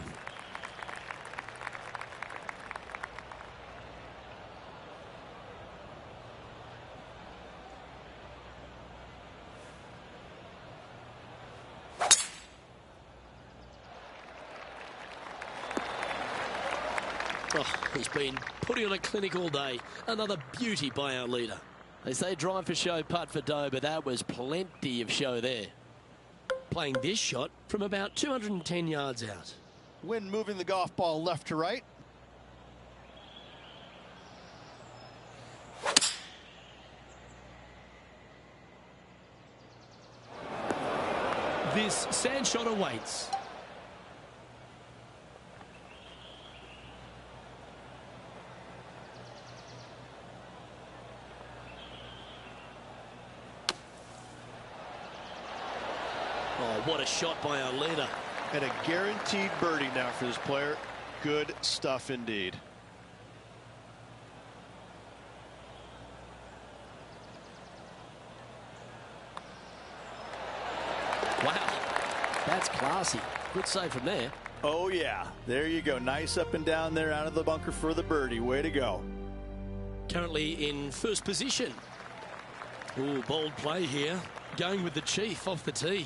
Oh, he's been putting on a clinic all day. Another beauty by our leader. They say drive for show, putt for dough, but that was plenty of show there. Playing this shot from about 210 yards out. Wind moving the golf ball left to right. This sand shot awaits. Oh, what a shot by our leader. And a guaranteed birdie now for this player. Good stuff indeed. Wow, that's classy. Good save from there. Oh, yeah. There you go. Nice up and down there out of the bunker for the birdie. Way to go. Currently in first position. Ooh, bold play here. Going with the chief off the tee.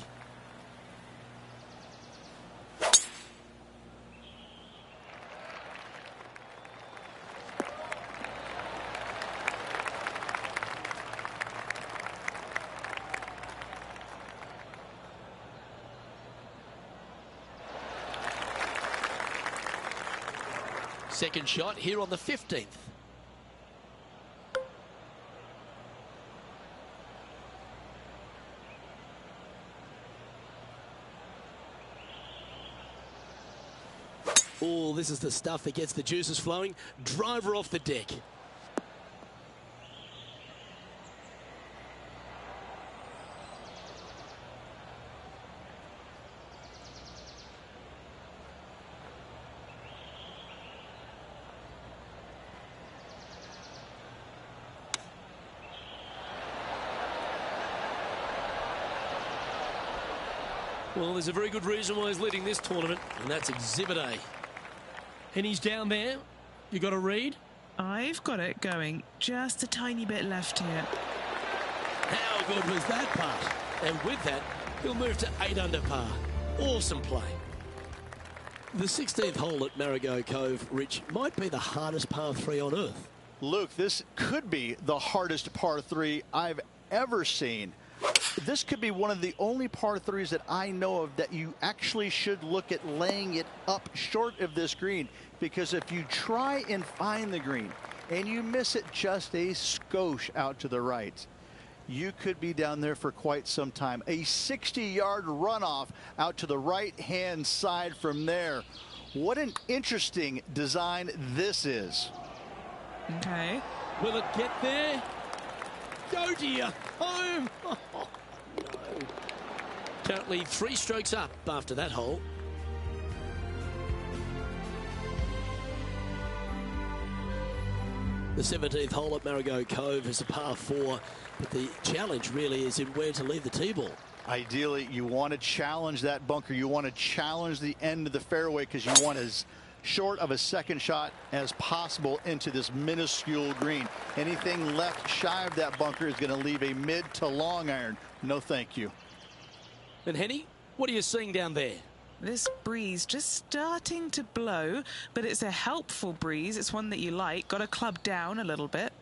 Second shot here on the 15th. Oh, this is the stuff that gets the juices flowing. Driver off the deck. Well, there's a very good reason why he's leading this tournament, and that's Exhibit A. And he's down there. You got a read? I've got it going. Just a tiny bit left here. How good was that putt? And with that, he'll move to 8 under par. Awesome play. The 16th hole at Marigot Cove, Rich, might be the hardest par 3 on earth. Luke, this could be the hardest par 3 I've ever seen. This could be one of the only par threes that I know of that you actually should look at laying it up short of this green, because if you try and find the green and you miss it just a skosh out to the right, you could be down there for quite some time. A 60-yard runoff out to the right-hand side from there. What an interesting design this is. Okay. Will it get there? Go to your home. Oh, no. Currently 3 strokes up after that hole. The 17th hole at Marigot Cove is a par 4, but the challenge really is in where to leave the tee ball. Ideally, you want to challenge that bunker. You want to challenge the end of the fairway, because you want as short of a second shot as possible into this minuscule green. Anything left shy of that bunker is going to leave a mid to long iron. No thank you. And Henny, what are you seeing down there? This breeze just starting to blow, but it's a helpful breeze. It's one that you like. Got to club down a little bit.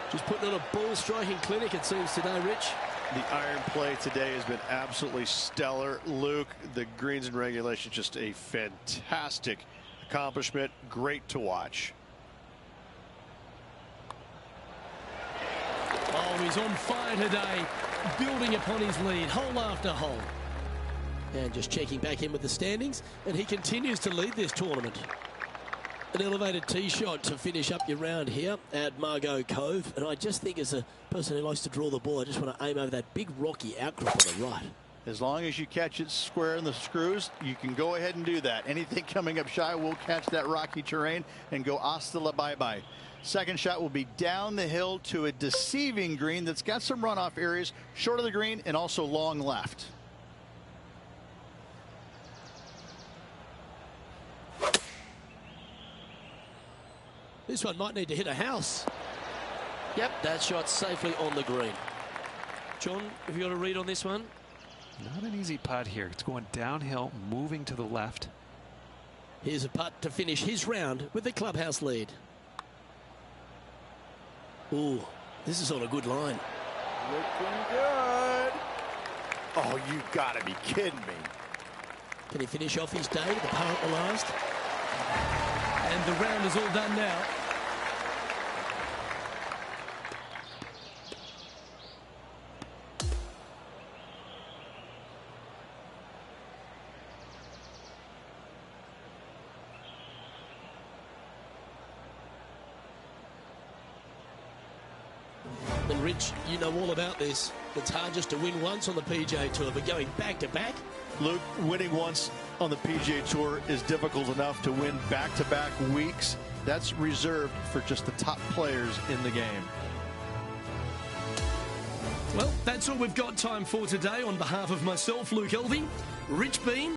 Just putting on a ball striking clinic, it seems, today, Rich. The iron play today has been absolutely stellar. Luke, the greens in regulation, just a fantastic accomplishment. Great to watch. Oh, he's on fire today, building upon his lead, hole after hole. And just checking back in with the standings, and he continues to lead this tournament. An elevated tee shot to finish up your round here at Marigot Cove. And I just think, as a person who likes to draw the ball, I just want to aim over that big rocky outcrop on the right. As long as you catch it square in the screws, you can go ahead and do that. Anything coming up shy will catch that rocky terrain and go hasta la bye-bye. Second shot will be down the hill to a deceiving green that's got some runoff areas short of the green and also long left. This one might need to hit a house. Yep, that shot safely on the green. John, have you got a read on this one? Not an easy putt here. It's going downhill, moving to the left. Here's a putt to finish his round with the clubhouse lead. Ooh, this is on a good line. Looking good. Oh, you gotta be kidding me. Can he finish off his day with the par at the last? And the round is all done now. And Rich, you know all about this. It's hard just to win once on the PGA Tour, but going back to back. Luke, winning once on the PGA Tour is difficult enough. To win back-to-back weeks, that's reserved for just the top players in the game. Well, that's all we've got time for today. On behalf of myself, Luke Elving, Rich Bean,